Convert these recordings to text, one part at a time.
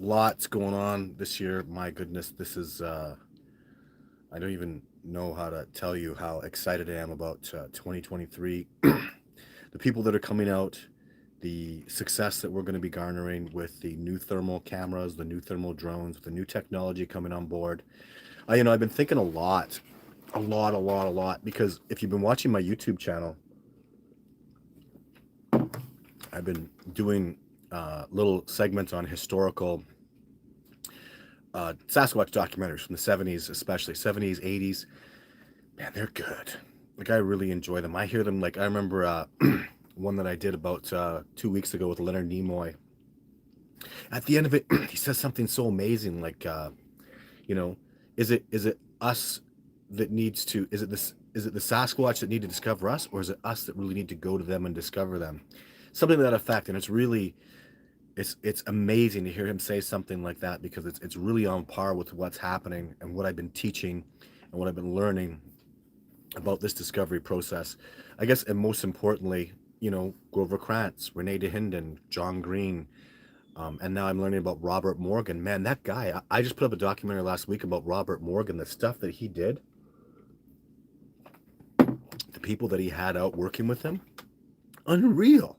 Lots going on this year. My goodness, this is I don't even know how to tell you how excited I am about 2023. The people that are coming out, the success that we're going to be garnering with the new thermal cameras, the new thermal drones, with the new technology coming on board. I've been thinking a lot, because if you've been watching my YouTube channel, I've been doing little segments on historical Sasquatch documentaries from the 70s, especially 70s, 80s. Man, they're good. Like, I really enjoy them. I hear them, like, I remember one that I did about 2 weeks ago with Leonard Nimoy. At the end of it, he says something so amazing, like, you know, is it us that needs to, is it the Sasquatch that need to discover us, or is it us that really need to go to them and discover them? Something to that effect. And it's amazing to hear him say something like that, because it's really on par with what's happening and what I've been teaching and what I've been learning about this discovery process. I guess, and most importantly, Grover Krantz, Renee DeHinden, John Green, and now I'm learning about Robert Morgan. Man, that guy! I just put up a documentary last week about Robert Morgan. The stuff that he did, the people that he had out working with him, unreal.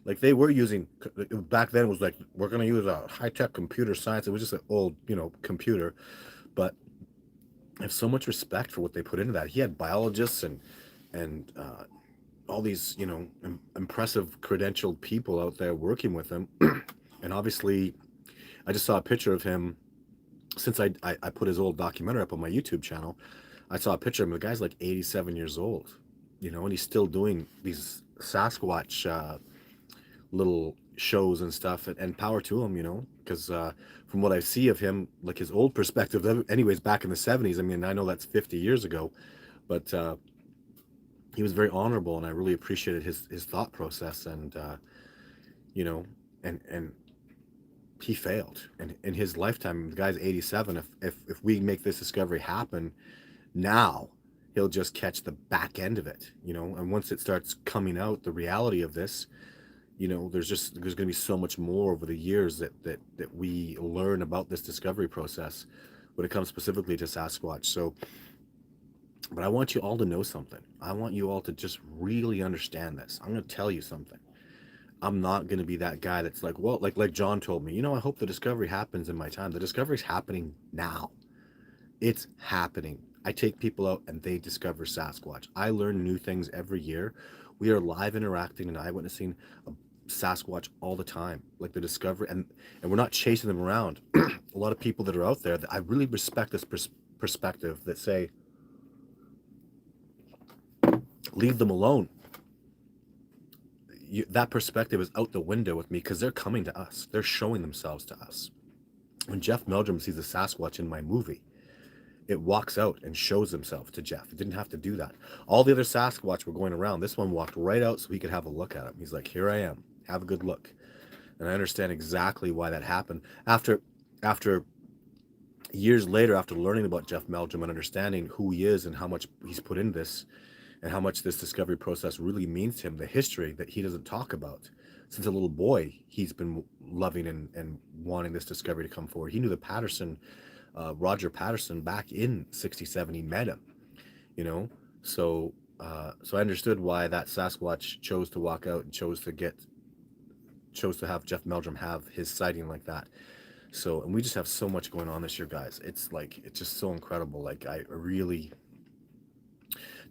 Like, they were using, back then it was like, we're going to use a high-tech computer science. It was just an old, computer. But I have so much respect for what they put into that. He had biologists and all these, impressive credentialed people out there working with him. And obviously, I just saw a picture of him since I put his old documentary up on my YouTube channel. I saw a picture of him. The guy's like 87 years old, and he's still doing these Sasquatch little shows and stuff. And power to him, because from what I see of him, like his old perspective, anyways, back in the 70s, I mean, I know that's 50 years ago, but he was very honorable, and I really appreciated his thought process. And you know and he failed, and in his lifetime, the guy's 87. If we make this discovery happen now, he'll just catch the back end of it, and once it starts coming out, the reality of this, there's going to be so much more over the years that we learn about this discovery process when it comes specifically to Sasquatch. So, but I want you all to know something. I want you all to just really understand this. I'm going to tell you something. I'm not going to be that guy that's like, well, like John told me, I hope the discovery happens in my time. The discovery's happening now. It's happening. I take people out and they discover Sasquatch. I learn new things every year. We are live interacting and eyewitnessing a Sasquatch all the time, like the discovery, and we're not chasing them around. A lot of people that are out there, that I really respect this perspective, that say, leave them alone. That perspective is out the window with me, because they're coming to us. They're showing themselves to us. When Jeff Meldrum sees a Sasquatch in my movie, it walks out and shows himself to Jeff. It didn't have to do that. All the other Sasquatch were going around. This one walked right out so he could have a look at him. He's like, here I am. Have a good look. And I understand exactly why that happened. After years later, after learning about Jeff Meldrum and understanding who he is and how much he's put in this, and how much this discovery process really means to him, the history that he doesn't talk about. Since a little boy, he's been loving and wanting this discovery to come forward. He knew the Roger Patterson, back in '67. He met him, you know. So I understood why that Sasquatch chose to walk out and chose to have Jeff Meldrum have his sighting like that. So, and we just have so much going on this year, guys. It's just so incredible. Like, I really,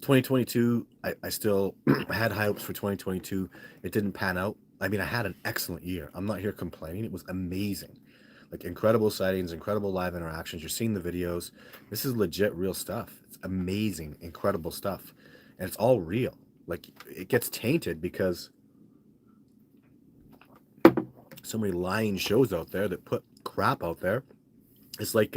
2022, I still I had high hopes for 2022. It didn't pan out. I mean, I had an excellent year. I'm not here complaining. It was amazing. Like, incredible sightings, incredible live interactions. You're seeing the videos. This is legit real stuff. It's amazing, incredible stuff. And it's all real. Like, it gets tainted because so many lying shows out there that put crap out there. It's like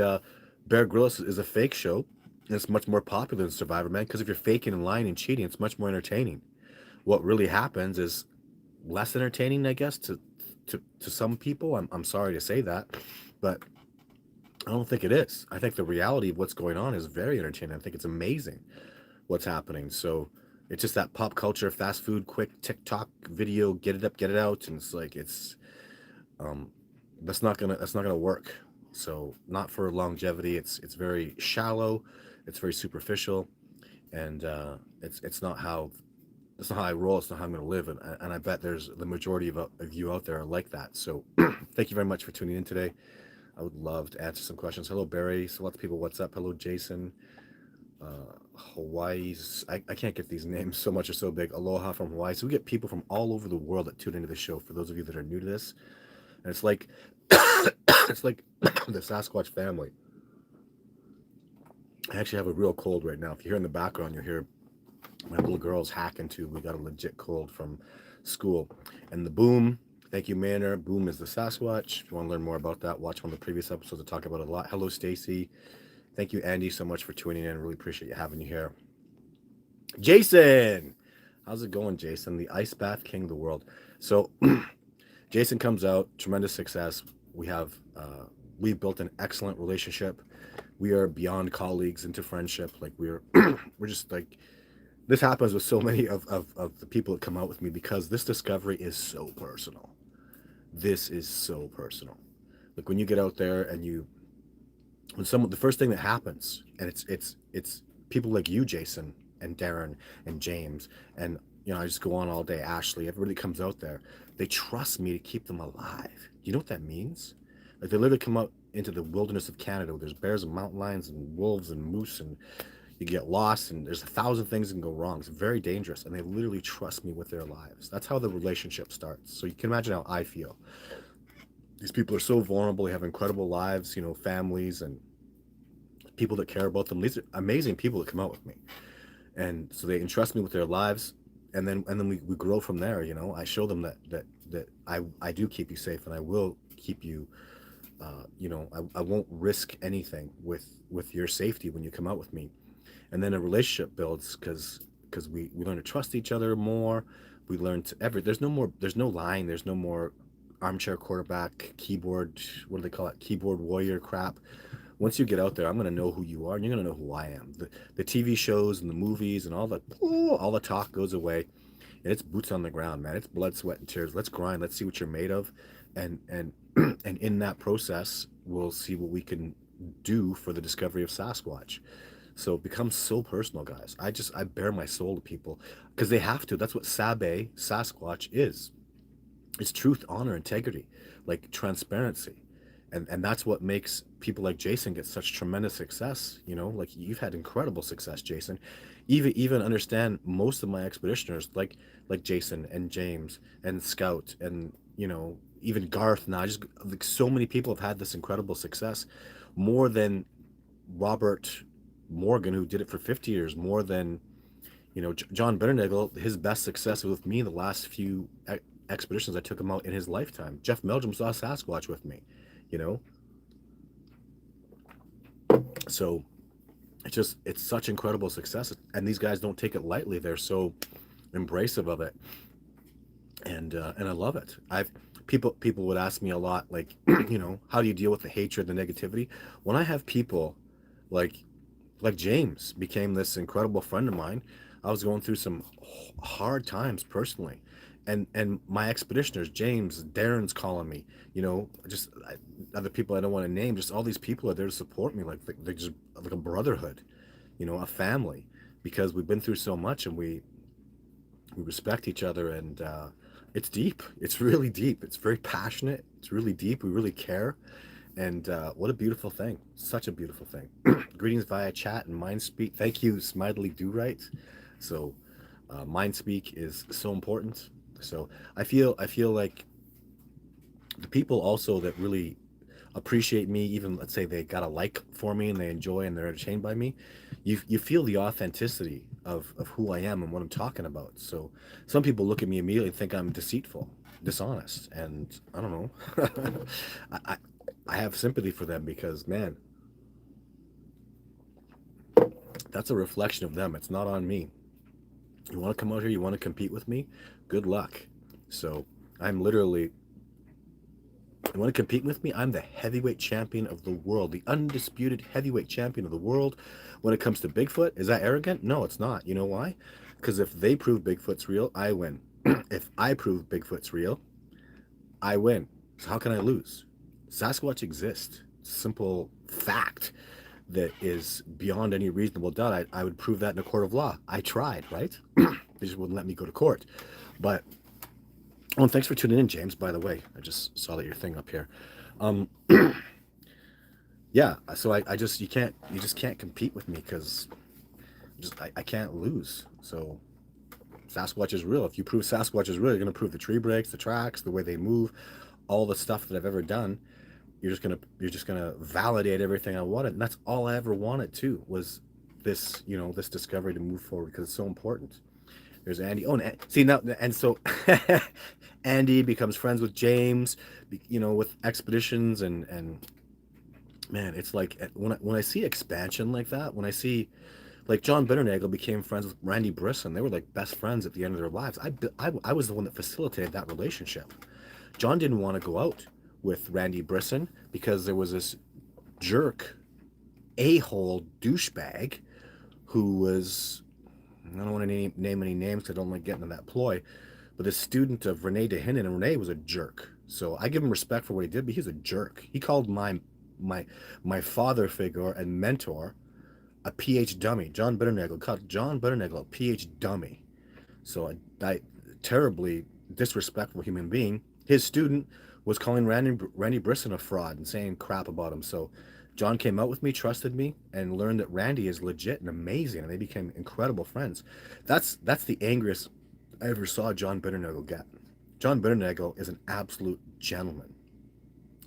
Bear Grylls is a fake show, and it's much more popular than Survivor Man, because if you're faking and lying and cheating, it's much more entertaining. What really happens is less entertaining, I guess, to some people. I'm sorry to say that, but I don't think it is. I think the reality of what's going on is very entertaining. I think it's amazing what's happening. So it's just that pop culture, fast food, quick TikTok video, get it up, get it out, and it's like, um That's not gonna work. So not for longevity. It's very shallow, it's very superficial, and it's not how I roll. It's not how I'm going to live, and I bet there's the majority of you out there are like that. So thank you very much for tuning in today. I would love to answer some questions. Hello Barry, so lots of people. What's up? Hello Jason. Hawaii's I can't get these names, so much are so big. Aloha from Hawaii. So we get people from all over the world that tune into the show. For those of you that are new to this, and it's like it's like the Sasquatch family. I actually have a real cold right now. If you hear in the background, you hear my little girl's hacking too. We got a legit cold from school. And the boom, thank you, Manor. Boom is the Sasquatch. If you want to learn more about that, watch one of the previous episodes to talk about it a lot. Hello, Stacy. Thank you, Andy, so much for tuning in. Really appreciate you having you here. Jason, how's it going, Jason? The Ice Bath King of the world. So Jason comes out, tremendous success. We have we've built an excellent relationship. We are beyond colleagues into friendship. Like we're just like this happens with so many of the people that come out with me because this discovery is so personal. This is so personal. Like when you get out there and you when someone the first thing that happens and it's people like you, Jason, and Darren and James, and I just go on all day, Ashley, everybody comes out there, they trust me to keep them alive. You know what that means? Like they literally come out into the wilderness of Canada where there's bears and mountain lions and wolves and moose, and you get lost and there's 1,000 things that can go wrong. It's very dangerous, and they literally trust me with their lives. That's how the relationship starts. So you can imagine how I feel. These people are so vulnerable. They have incredible lives, families and people that care about them. These are amazing people that come out with me, and so they entrust me with their lives, and then we grow from there. I show them that I do keep you safe, and I will keep you. I won't risk anything with your safety when you come out with me, and then a relationship builds because we learn to trust each other more. We learn to there's no lying, there's no more armchair quarterback, keyboard, what do they call it, keyboard warrior crap. Once you get out there, I'm going to know who you are and you're going to know who I am. The TV shows and the movies and all the talk goes away, and it's boots on the ground, man. It's blood, sweat, and tears. Let's grind. Let's see what you're made of, and and in that process, we'll see what we can do for the discovery of Sasquatch. So it becomes so personal, guys. I bare my soul to people because they have to. That's what Sasquatch is. It's truth, honor, integrity, like transparency. And that's what makes people like Jason get such tremendous success. Like you've had incredible success, Jason. Even understand most of my expeditioners, like Jason and James and Scout and even Garth. Now, just like so many people have had this incredible success, more than Robert Morgan, who did it for 50 years, more than John Bennernagel. His best success was with me the last few expeditions I took him out in his lifetime. Jeff Meldrum saw Sasquatch with me, you know. So it's such incredible success, and these guys don't take it lightly. They're so embracive of it, and I love it. I've people would ask me a lot, like, how do you deal with the hatred, the negativity? When I have people like James became this incredible friend of mine. I was going through some hard times personally, and my expeditioners, James, Darren's calling me, just other people I don't want to name. Just all these people are there to support me, like they're just like a brotherhood, a family, because we've been through so much, and we respect each other, and it's deep. It's really deep. It's very passionate. It's really deep. We really care. And what a beautiful thing. Such a beautiful thing. Greetings via chat and Mindspeak. Thank you, Smiley Do Right. So Mindspeak is so important. So I feel like the people also that really appreciate me, even let's say they got a like for me and they enjoy and they're entertained by me, you feel the authenticity of who I am and what I'm talking about. So some people look at me immediately and think I'm deceitful, dishonest, and I don't know. I, I have sympathy for them because, man, that's a reflection of them. It's not on me. You want to come out here, you want to compete with me, good luck. So I'm literally, you want to compete with me? I'm the heavyweight champion of the world, the undisputed heavyweight champion of the world. When it comes to Bigfoot, is that arrogant? No, it's not. You know why? Because if they prove Bigfoot's real, I win. If I prove Bigfoot's real, I win. So how can I lose? Sasquatch exist. Simple fact that is beyond any reasonable doubt. I would prove that in a court of law. I tried, right? They just wouldn't let me go to court. But oh, and thanks for tuning in, James. By the way, I just saw that your thing up here. Um, yeah. So I just you just can't compete with me because I can't lose. So Sasquatch is real. If you prove Sasquatch is real, you're gonna prove the tree breaks, the tracks, the way they move, all the stuff that I've ever done. You're just gonna validate everything I wanted, and that's all I ever wanted too was this this discovery to move forward because it's so important. There's Andy. Oh, and see now, and so Andy becomes friends with James, with expeditions and man, it's like when I see expansion like that, when I see like John Bitternagel became friends with Randy Brisson, they were like best friends at the end of their lives. I was the one that facilitated that relationship. John didn't want to go out with Randy Brisson because there was this jerk, a-hole douchebag who was, I don't want to name any names because I don't like getting into that ploy, but a student of Rene Dehinnen, and Rene was a jerk. So I give him respect for what he did, but he's a jerk. He called my father figure and mentor a PH dummy. John Bitternagel called John Bitternagel a PH dummy. So I terribly disrespectful human being. His student was calling Randy Brisson a fraud and saying crap about him. So John came out with me, trusted me, and learned that Randy is legit and amazing, and they became incredible friends. That's the angriest I ever saw John Bitternagel get. John Bitternagel is an absolute gentleman.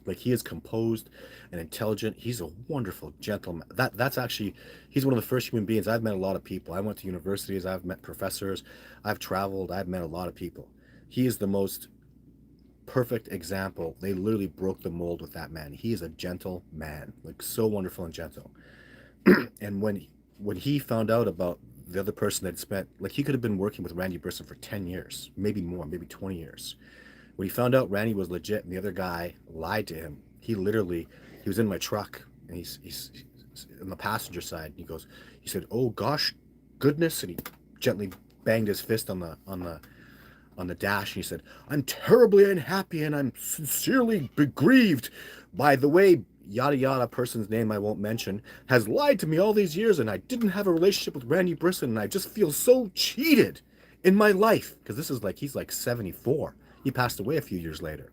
Like he is composed and intelligent. He's a wonderful gentleman. That's actually he's one of the first human beings. I've met a lot of people. I went to universities. I've met professors. I've traveled. I've met a lot of people. He is the most perfect example. They literally broke the mold with that man. He is a gentle man, like so wonderful and gentle. And when he found out about the other person that spent like he could have been working with Randy Brisson for 10 years, maybe more, maybe 20 years. When he found out Randy was legit and the other guy lied to him, he was in my truck and he's on the passenger side. And he said, "Oh gosh, goodness," and he gently banged his fist on the dash. And he said, "I'm terribly unhappy and I'm sincerely begrieved by the way yada yada person's name I won't mention has lied to me all these years, and I didn't have a relationship with Randy Brisson, and I just feel so cheated in my life." Because he's like 74. He passed away a few years later.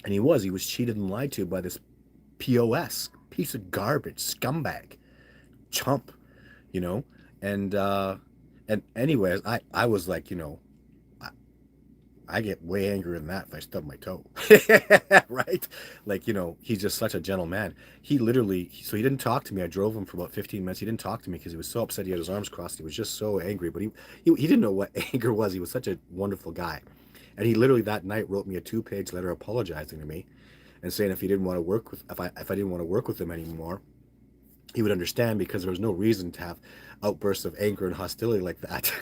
And he was cheated and lied to by this POS, piece of garbage, scumbag, chump, you know? And anyways, I was like, I get way angrier than that if I stub my toe. Right? Like, he's just such a gentle man. He didn't talk to me. I drove him for about 15 minutes. He didn't talk to me because he was so upset. He had his arms crossed. He was just so angry, but he didn't know what anger was. He was such a wonderful guy. And he literally that night wrote me a 2-page letter apologizing to me and saying if I didn't want to work with him anymore, he would understand because there was no reason to have outbursts of anger and hostility like that.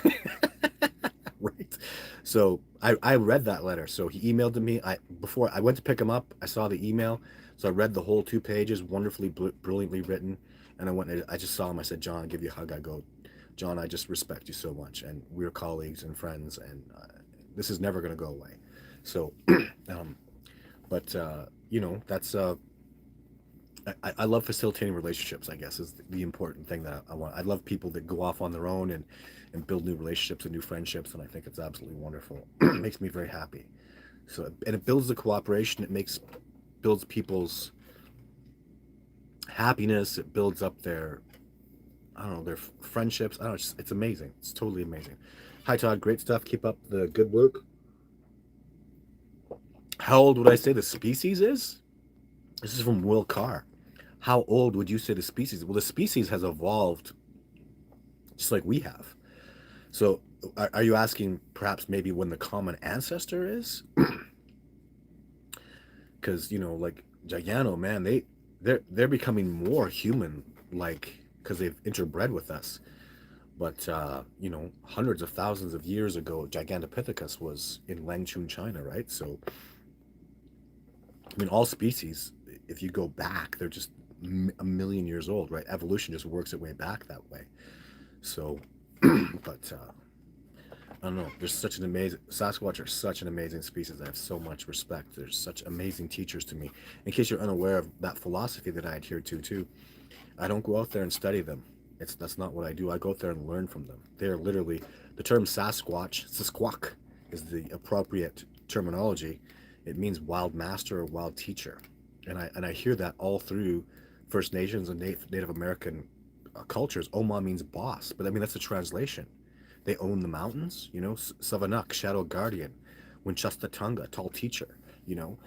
Right. So I read that letter. So he emailed to me. Before I went to pick him up, I saw the email. So I read the whole 2 pages, wonderfully, brilliantly written. And I just saw him. I said, "John, I'll give you a hug." I go, "John, I just respect you so much. And we're colleagues and friends. And this is never going to go away." So, but that's, I love facilitating relationships, I guess, is the important thing that I want. I love people that go off on their own and build new relationships and new friendships. And I think it's absolutely wonderful. It makes me very happy. So, and it builds the cooperation. Builds people's happiness. It builds up their friendships. I don't know. It's amazing. It's totally amazing. Hi, Todd. Great stuff. Keep up the good work. How old would I say the species is? This is from Will Carr. How old would you say the species? Well, the species has evolved just like we have. So are you asking perhaps maybe when the common ancestor is? Because, like Gigano, man, they're becoming more human, like, because they've interbred with us. But, hundreds of thousands of years ago, Gigantopithecus was in Langchun, China, right? So, I mean, all species, if you go back, they're just a million years old, right? Evolution just works its way back that way. So, but I don't know. There's such an amazing Sasquatch are such an amazing species. I have so much respect. They're such amazing teachers to me. In case you're unaware of that philosophy that I adhere to too, I don't go out there and study them. That's not what I do. I go out there and learn from them. They're literally the term Sasquatch is the appropriate terminology. It means wild master or wild teacher, and I hear that all through First Nations and Native American cultures. Oma means boss, but I mean that's a translation. They own the mountains, you know. Savanuk, shadow guardian. Winchester tall teacher, you know.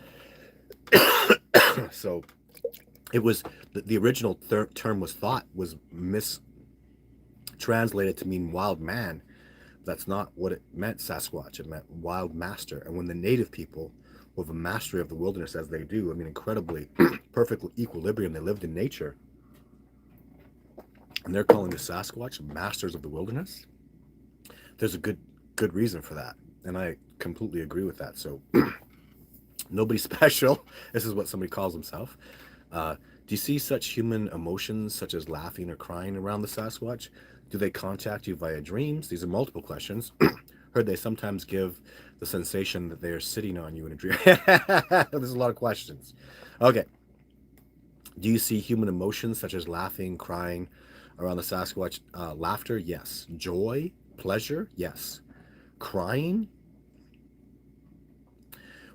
So it was the original term was mistranslated to mean wild man. That's not what it meant. Sasquatch, it meant wild master. And when the native people with a mastery of the wilderness as they do, I mean incredibly perfect equilibrium, they lived in nature, and they're calling the Sasquatch masters of the wilderness. There's a good reason for that, and I completely agree with that. So nobody special. This is what somebody calls himself. Do you see such human emotions such as laughing or crying around the Sasquatch? Do they contact you via dreams? These are multiple questions. Heard they sometimes give the sensation that they are sitting on you in a dream. There's a lot of questions. Okay. Do you see human emotions such as laughing, crying around the Sasquatch? Laughter, yes. Joy, pleasure, yes. Crying,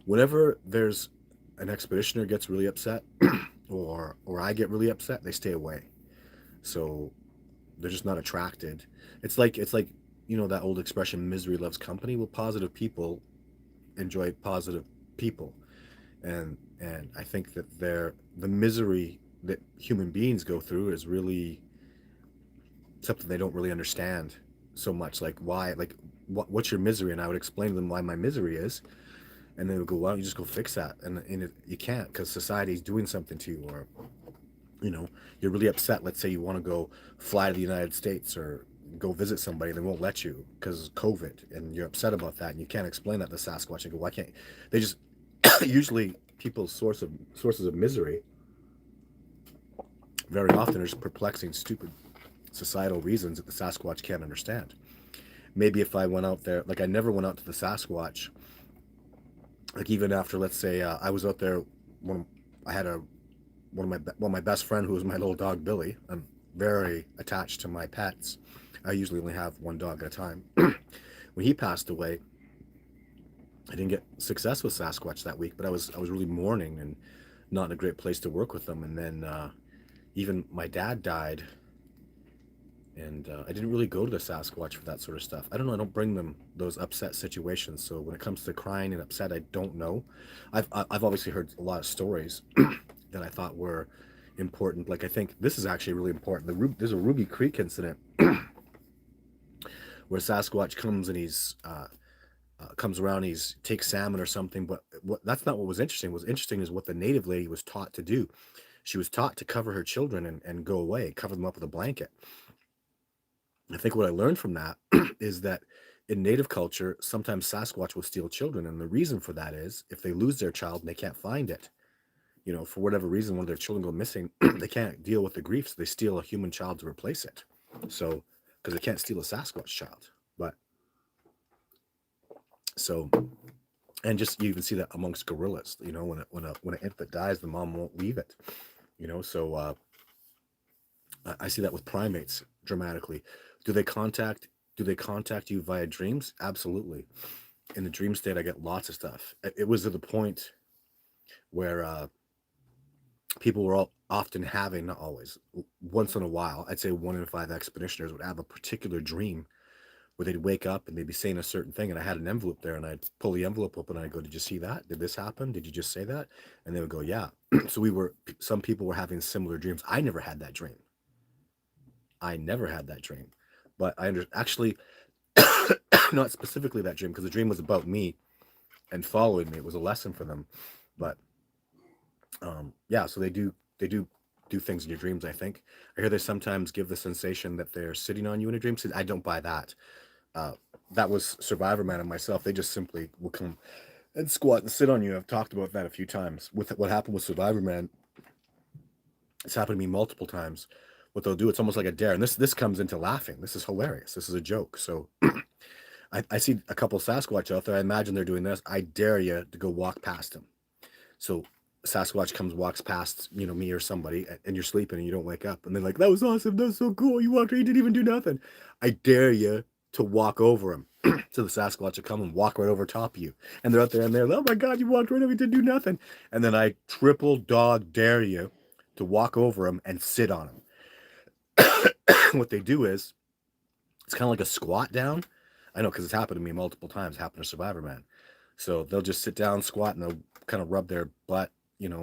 whenever there's an expeditioner gets really upset, or I get really upset, they stay away. So they're just not attracted. It's like you know that old expression, misery loves company. Well, positive people enjoy positive people, and I think that the misery that human beings go through is really something they don't really understand so much. Like why, like what's your misery? And I would explain to them why my misery is, and they would go, "Why don't you just go fix that?" And you can't because society's doing something to you, or you know, you're really upset. Let's say you want to go fly to the United States or go visit somebody, they won't let you because COVID, and you're upset about that, and you can't explain that to Sasquatch. And go, why can't they just usually people's sources of misery very often are just perplexing, stupid societal reasons that the Sasquatch can't understand. Maybe if I went out there, like I never went out to the Sasquatch, like even after, let's say, I was out there when I had a my best friend who was my little dog Billy. I'm very attached to my pets. I usually only have one dog at a time. When he passed away, I didn't get success with Sasquatch that week, but I was really mourning and not in a great place to work with them. And then even my dad died, and I didn't really go to the Sasquatch for that sort of stuff. I don't know. I don't bring them those upset situations. So when it comes to crying and upset, I don't know. I've obviously heard a lot of stories that I thought were important. Like I think this is actually really important. There's a Ruby Creek incident where Sasquatch comes and he's comes around, he's takes salmon or something. But that's not what was interesting. What was interesting is what the native lady was taught to do. She was taught to cover her children and go away, cover them up with a blanket. I think what I learned from that is that in native culture, sometimes Sasquatch will steal children. And the reason for that is if they lose their child and they can't find it, you know, for whatever reason, one of their children go missing, they can't deal with the grief. So they steal a human child to replace it. So, because they can't steal a Sasquatch child. But so, and just you even see that amongst gorillas, you know, when an infant dies, the mom won't leave it, you know. So I see that with primates dramatically. Do they contact do they contact you via dreams? Absolutely. In the dream state, I get lots of stuff. It was at the point where people were often having, not always, once in a while, I'd say 1 in 5 expeditioners would have a particular dream where they'd wake up and they'd be saying a certain thing, and I had an envelope there, and I'd pull the envelope open and I'd go, "Did you see that? Did this happen? Did you just say that?" And they would go, "Yeah." So some people were having similar dreams. I never had that dream. I never had that dream, but actually not specifically that dream because the dream was about me and following me. It was a lesson for them, but yeah. So they do things in your dreams. I think I hear they sometimes give the sensation that they're sitting on you in a dream. So I don't buy that. Uh, that was Survivor Man and myself. They just simply will come and squat and sit on you. I've talked about that a few times. With what happened with Survivor Man, it's happened to me multiple times. What they'll do, it's almost like a dare. And this comes into laughing. This is hilarious. This is a joke. So I see a couple Sasquatch out there. I imagine they're doing this. I dare you to go walk past them. So Sasquatch comes, walks past, me or somebody, and you're sleeping and you don't wake up. And they're like, that was awesome. That was so cool. You walked, you didn't even do nothing. I dare you to walk over him. So the Sasquatch will come and walk right over top of you. And they're out there and they're, oh my God, you walked right over, you didn't do nothing. And then I triple dog dare you to walk over him and sit on him. What they do is, it's kind of like a squat down. I know because it's happened to me multiple times. It happened to Survivor Man. So they'll just sit down, squat, and they'll kind of rub their butt,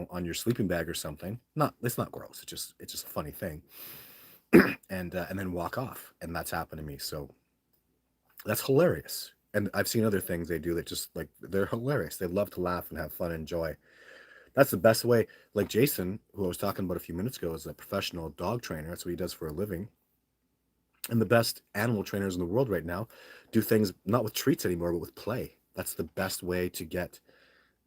on your sleeping bag or something. It's not gross. It's just a funny thing. And then walk off, and that's happened to me. So that's hilarious. And I've seen other things they do that just like they're hilarious. They love to laugh and have fun and enjoy. That's the best way. Like Jason, who I was talking about a few minutes ago, is a professional dog trainer. That's what he does for a living. And the best animal trainers in the world right now do things not with treats anymore, but with play. That's the best way to get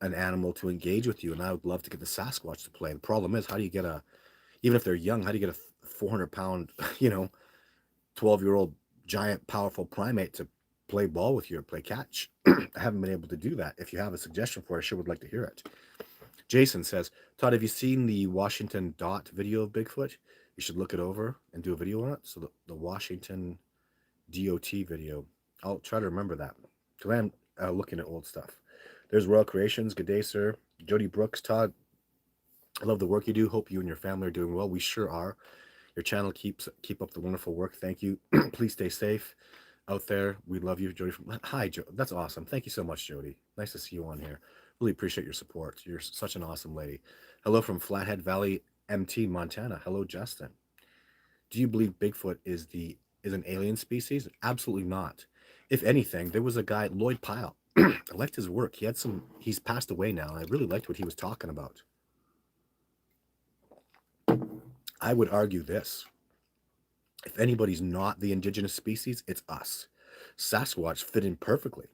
an animal to engage with you. And I would love to get the Sasquatch to play. The problem is, how do you get even if they're young, how do you get a 400-pound, 12-year-old giant, powerful primate to play ball with you or play catch? I haven't been able to do that. If you have a suggestion for it, I sure would like to hear it. Jason says, Todd, have you seen the Washington Dot video of Bigfoot? You should look it over and do a video on it. So the Washington DOT video. I'll try to remember that because I am looking at old stuff. There's Royal Creations. Good day, sir. Jody Brooks. Todd, I love the work you do. Hope you and your family are doing well. We sure are. Your channel keep up the wonderful work. Thank you. Please stay safe out there. We love you, Jody. Hi, Joe. That's awesome. Thank you so much, Jody. Nice to see you on here. Really appreciate your support. You're such an awesome lady. Hello from Flathead Valley, MT, Montana. Hello, Justin. Do you believe Bigfoot is an alien species? Absolutely not. If anything, there was a guy, Lloyd Pyle. I liked his work. He's passed away now, and I really liked what he was talking about. I would argue this. If anybody's not the indigenous species, it's us. Sasquatch fit in perfectly.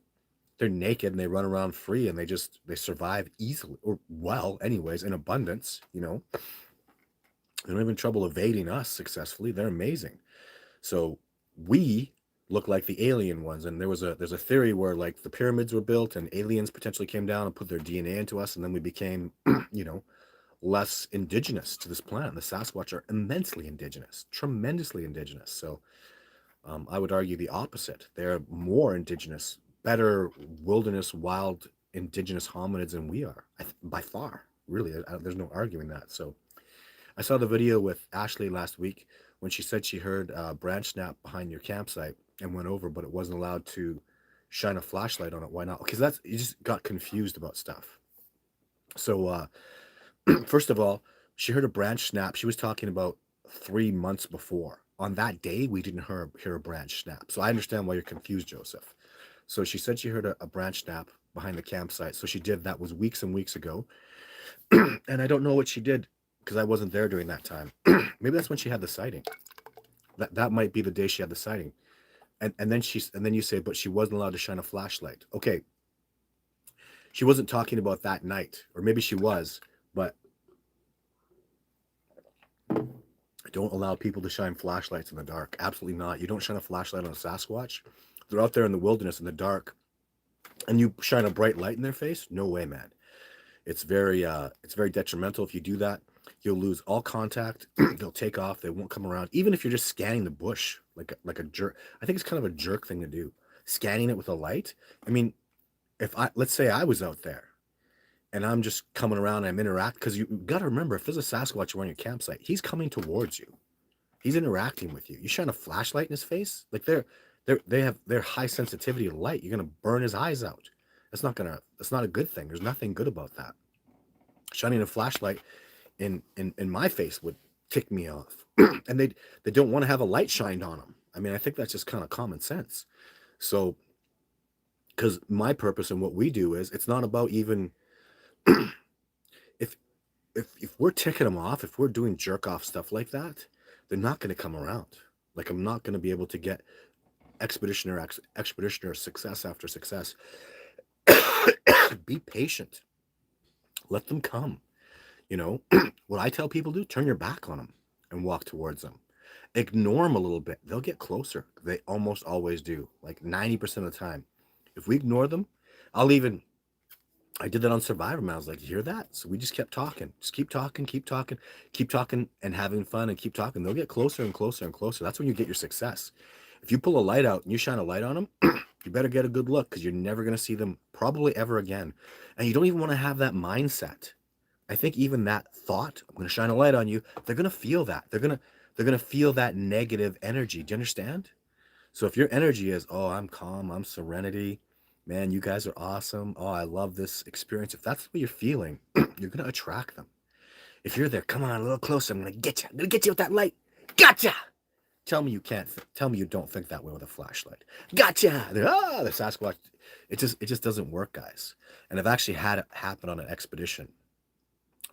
They're naked and they run around free and they survive easily, or well, anyways, in abundance, They don't have any trouble evading us successfully. They're amazing. So we look like the alien ones. And there's a theory where like the pyramids were built and aliens potentially came down and put their DNA into us, and then we became, less indigenous to this planet. The Sasquatch are immensely indigenous, tremendously indigenous. So I would argue the opposite. They're more indigenous, better wilderness, wild, indigenous hominids than we are, by far. Really, there's no arguing that. So I saw the video with Ashley last week when she said she heard a branch snap behind your campsite and went over, but it wasn't allowed to shine a flashlight on it. Why not? Because you just got confused about stuff. So first of all, she heard a branch snap. She was talking about 3 months before. On that day, we didn't hear a branch snap. So I understand why you're confused, Joseph. So she said she heard a branch snap behind the campsite. So she did. That was weeks and weeks ago. And I don't know what she did because I wasn't there during that time. Maybe that's when she had the sighting. That might be the day she had the sighting. And then you say, but she wasn't allowed to shine a flashlight. Okay. She wasn't talking about that night, or maybe she was, but don't allow people to shine flashlights in the dark. Absolutely not. You don't shine a flashlight on a Sasquatch. They're out there in the wilderness in the dark, and you shine a bright light in their face. No way, man. It's very detrimental. If you do that, you'll lose all contact. They'll take off. They won't come around. Even if you're just scanning the bush like a jerk. I think it's kind of a jerk thing to do. Scanning it with a light. I mean, let's say I was out there and I'm just coming around and I'm interacting, because you got to remember, if there's a Sasquatch around your campsite, he's coming towards you. He's interacting with you. You shine a flashlight in his face, like they have their high sensitivity to light. You're gonna burn his eyes out. That's not a good thing. There's nothing good about that. Shining a flashlight in my face would tick me off. And they don't want to have a light shined on them. I mean, I think that's just kind of common sense. So, because my purpose and what we do is, it's not about even if we're ticking them off, if we're doing jerk off stuff like that, they're not going to come around. Like, I'm not going to be able to get expeditioner success after success. Be patient. Let them come. What I tell people to do, turn your back on them and walk towards them. Ignore them a little bit. They'll get closer. They almost always do, like 90% of the time. If we ignore them, I'll even I did that on Survivor, man. I was like, you hear that? So we just kept talking. Just keep talking, keep talking and having fun and keep talking. They'll get closer and closer and closer. That's when you get your success. If you pull a light out and you shine a light on them, you better get a good look because you're never going to see them probably ever again. And you don't even want to have that mindset. I think even that thought, I'm going to shine a light on you, they're going to feel that. They're going to feel that negative energy. Do you understand? So if your energy is, oh, I'm calm, I'm serenity, man, you guys are awesome. Oh, I love this experience. If that's what you're feeling, you're going to attract them. If you're there, come on, a little closer. I'm going to get you. I'm going to get you with that light. Gotcha. Tell me you can't. Tell me you don't think that way with a flashlight. Gotcha. The Sasquatch. It just doesn't work, guys. And I've actually had it happen on an expedition.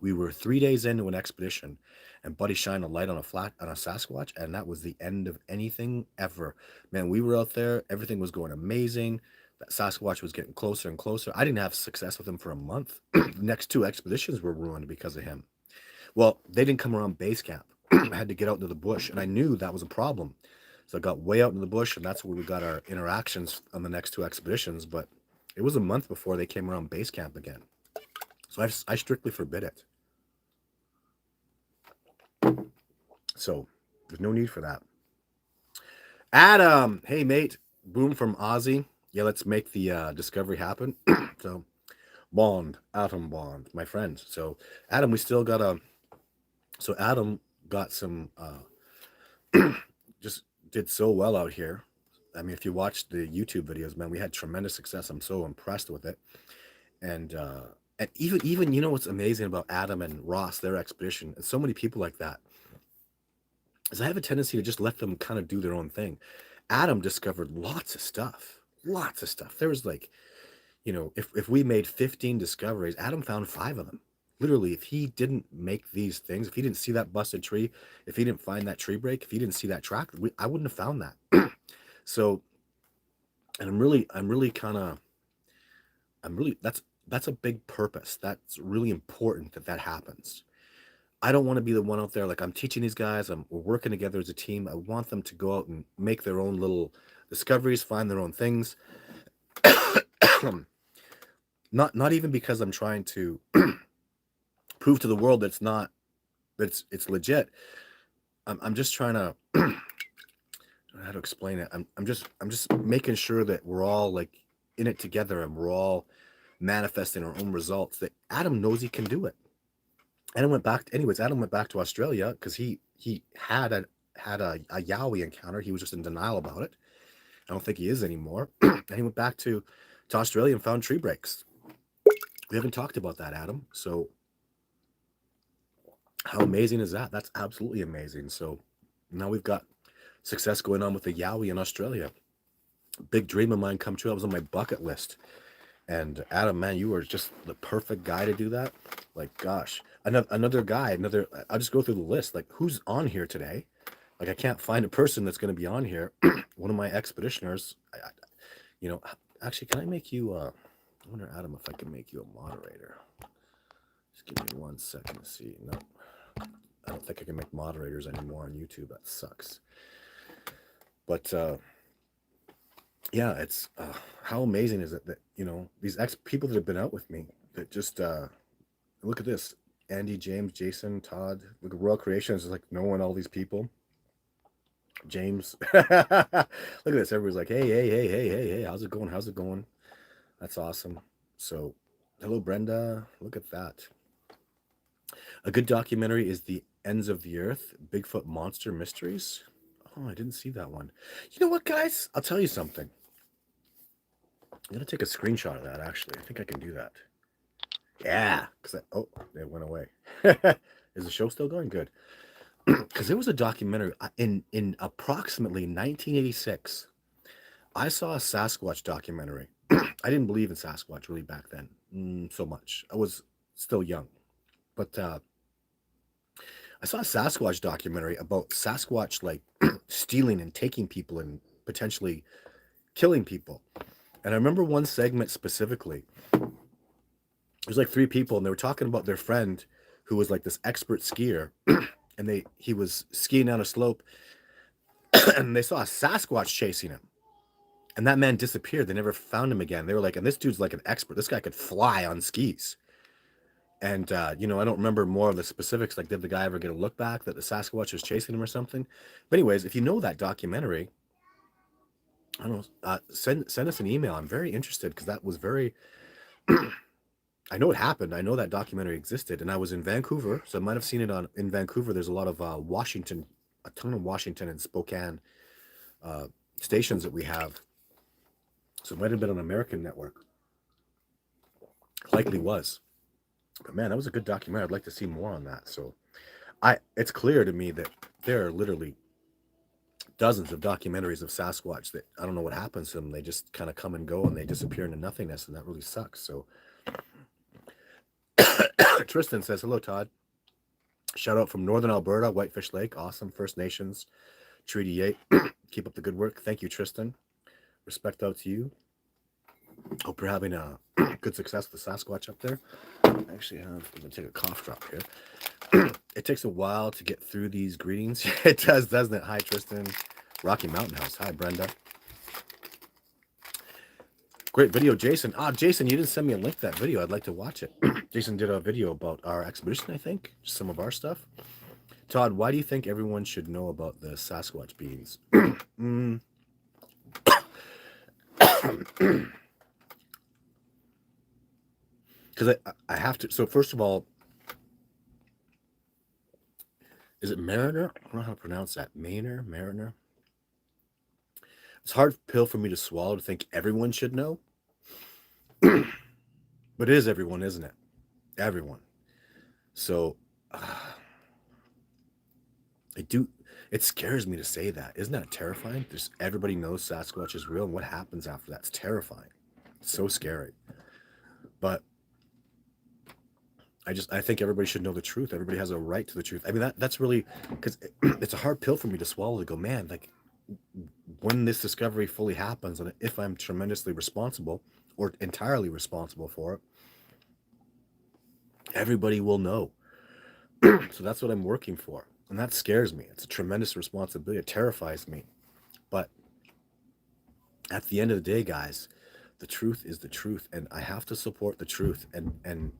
We were 3 days into an expedition, and Buddy shined a light on a Sasquatch, and that was the end of anything ever. Man, we were out there. Everything was going amazing. That Sasquatch was getting closer and closer. I didn't have success with him for a month. The next 2 expeditions were ruined because of him. Well, they didn't come around base camp. I had to get out into the bush, and I knew that was a problem. So I got way out in the bush, and that's where we got our interactions on the next 2 expeditions. But it was a month before they came around base camp again. So I strictly forbid it. So there's no need for that. Adam, hey mate, boom from Aussie. Yeah, let's make the discovery happen. So Atom Bond, my friend. So Adam, we still got so Adam got some just did so well out here. I mean, if you watch the YouTube videos, man, we had tremendous success. I'm so impressed with it. And even you know what's amazing about Adam and Ross, their expedition, and so many people like that, is I have a tendency to just let them kind of do their own thing. Adam discovered lots of stuff. There was like, you know, if we made 15 discoveries, Adam found 5 of them. Literally, if he didn't make these things, if he didn't see that busted tree, if he didn't find that tree break, if he didn't see that track, I wouldn't have found that. So, and I'm really that's a big purpose. That's really important that happens. I don't want to be the one out there like I'm teaching these guys. We're working together as a team. I want them to go out and make their own little discoveries, find their own things. Not even because I'm trying to prove to the world that it's legit. I'm just trying to I don't know how to explain it. I'm just making sure that we're all like in it together and we're all manifesting our own results. That Adam knows he can do it. Adam went back to Australia because he had a Yowie encounter. He was just in denial about it. I don't think he is anymore. And he went back to Australia and found tree breaks. We haven't talked about that, Adam. So how amazing is that? That's absolutely amazing. So now we've got success going on with the Yowie in Australia. Big dream of mine come true. I was on my bucket list. And Adam, man, you were just the perfect guy to do that. Like, gosh, another guy, I'll just go through the list. Like, who's on here today? Like, I can't find a person that's going to be on here. One of my expeditioners, actually, can I make you, I wonder, Adam, if I can make you a moderator. Just give me 1 second to see. No, I don't think I can make moderators anymore on YouTube. That sucks. But, yeah, it's how amazing is it that, you know, these people that have been out with me that just look at this. Andy, James, Jason, Todd, look at Royal Creations, is like knowing all these people. James, look at this. Everybody's like, hey, how's it going? That's awesome. So, hello, Brenda. Look at that. A good documentary is The Ends of the Earth, Bigfoot Monster Mysteries. Oh, I didn't see that one. You know what, guys? I'll tell you something. I'm going to take a screenshot of that, actually. I think I can do that. Yeah. It went away. Is the show still going? Good. Because there was a documentary in approximately 1986. I saw a Sasquatch documentary. I didn't believe in Sasquatch really back then so much. I was still young. But I saw a Sasquatch documentary about Sasquatch like stealing and taking people and potentially killing people. And I remember one segment specifically. It was like 3 people, and they were talking about their friend who was like this expert skier. and he was skiing down a slope, and they saw a Sasquatch chasing him. And that man disappeared. They never found him again. They were like, and this dude's like an expert. This guy could fly on skis. And, I don't remember more of the specifics. Like, did the guy ever get a look back that the Sasquatch was chasing him or something? But anyways, if you know that documentary, I don't know, send us an email. I'm very interested because that was very, I know it happened. I know that documentary existed. And I was in Vancouver, so I might have seen it in Vancouver. There's a lot of Washington, a ton of Washington and Spokane stations that we have. So it might have been an American network. Likely was. But man, that was a good documentary. I'd like to see more on that. So it's clear to me that there are literally dozens of documentaries of Sasquatch that I don't know what happens to them. They just kind of come and go and they disappear into nothingness, and that really sucks. So Tristan says, hello, Todd. Shout out from Northern Alberta, Whitefish Lake. Awesome. First Nations, Treaty 8. Keep up the good work. Thank you, Tristan. Respect out to you. Hope you're having a good success with the Sasquatch up there. Actually, I'm going to take a cough drop here. It takes a while to get through these greetings. It does, doesn't it? Hi, Tristan. Rocky Mountain House. Hi, Brenda. Great video, Jason. Jason, you didn't send me a link to that video. I'd like to watch it. Jason did a video about our expedition, I think. Just some of our stuff. Todd, why do you think everyone should know about the Sasquatch beings? Because I have to. So first of all, is it Mariner? I don't know how to pronounce that. Mariner. It's a hard pill for me to swallow to think everyone should know. But it is everyone, isn't it? Everyone. So it scares me to say that. Isn't that terrifying? Just everybody knows Sasquatch is real, and what happens after that? It's terrifying. It's so scary. But I think everybody should know the truth. Everybody has a right to the truth. I mean, that's really, because it's a hard pill for me to swallow to go, man, like, when this discovery fully happens, and if I'm tremendously responsible or entirely responsible for it, everybody will know. So that's what I'm working for. And that scares me. It's a tremendous responsibility. It terrifies me. But at the end of the day, guys, the truth is the truth. And I have to support the truth. And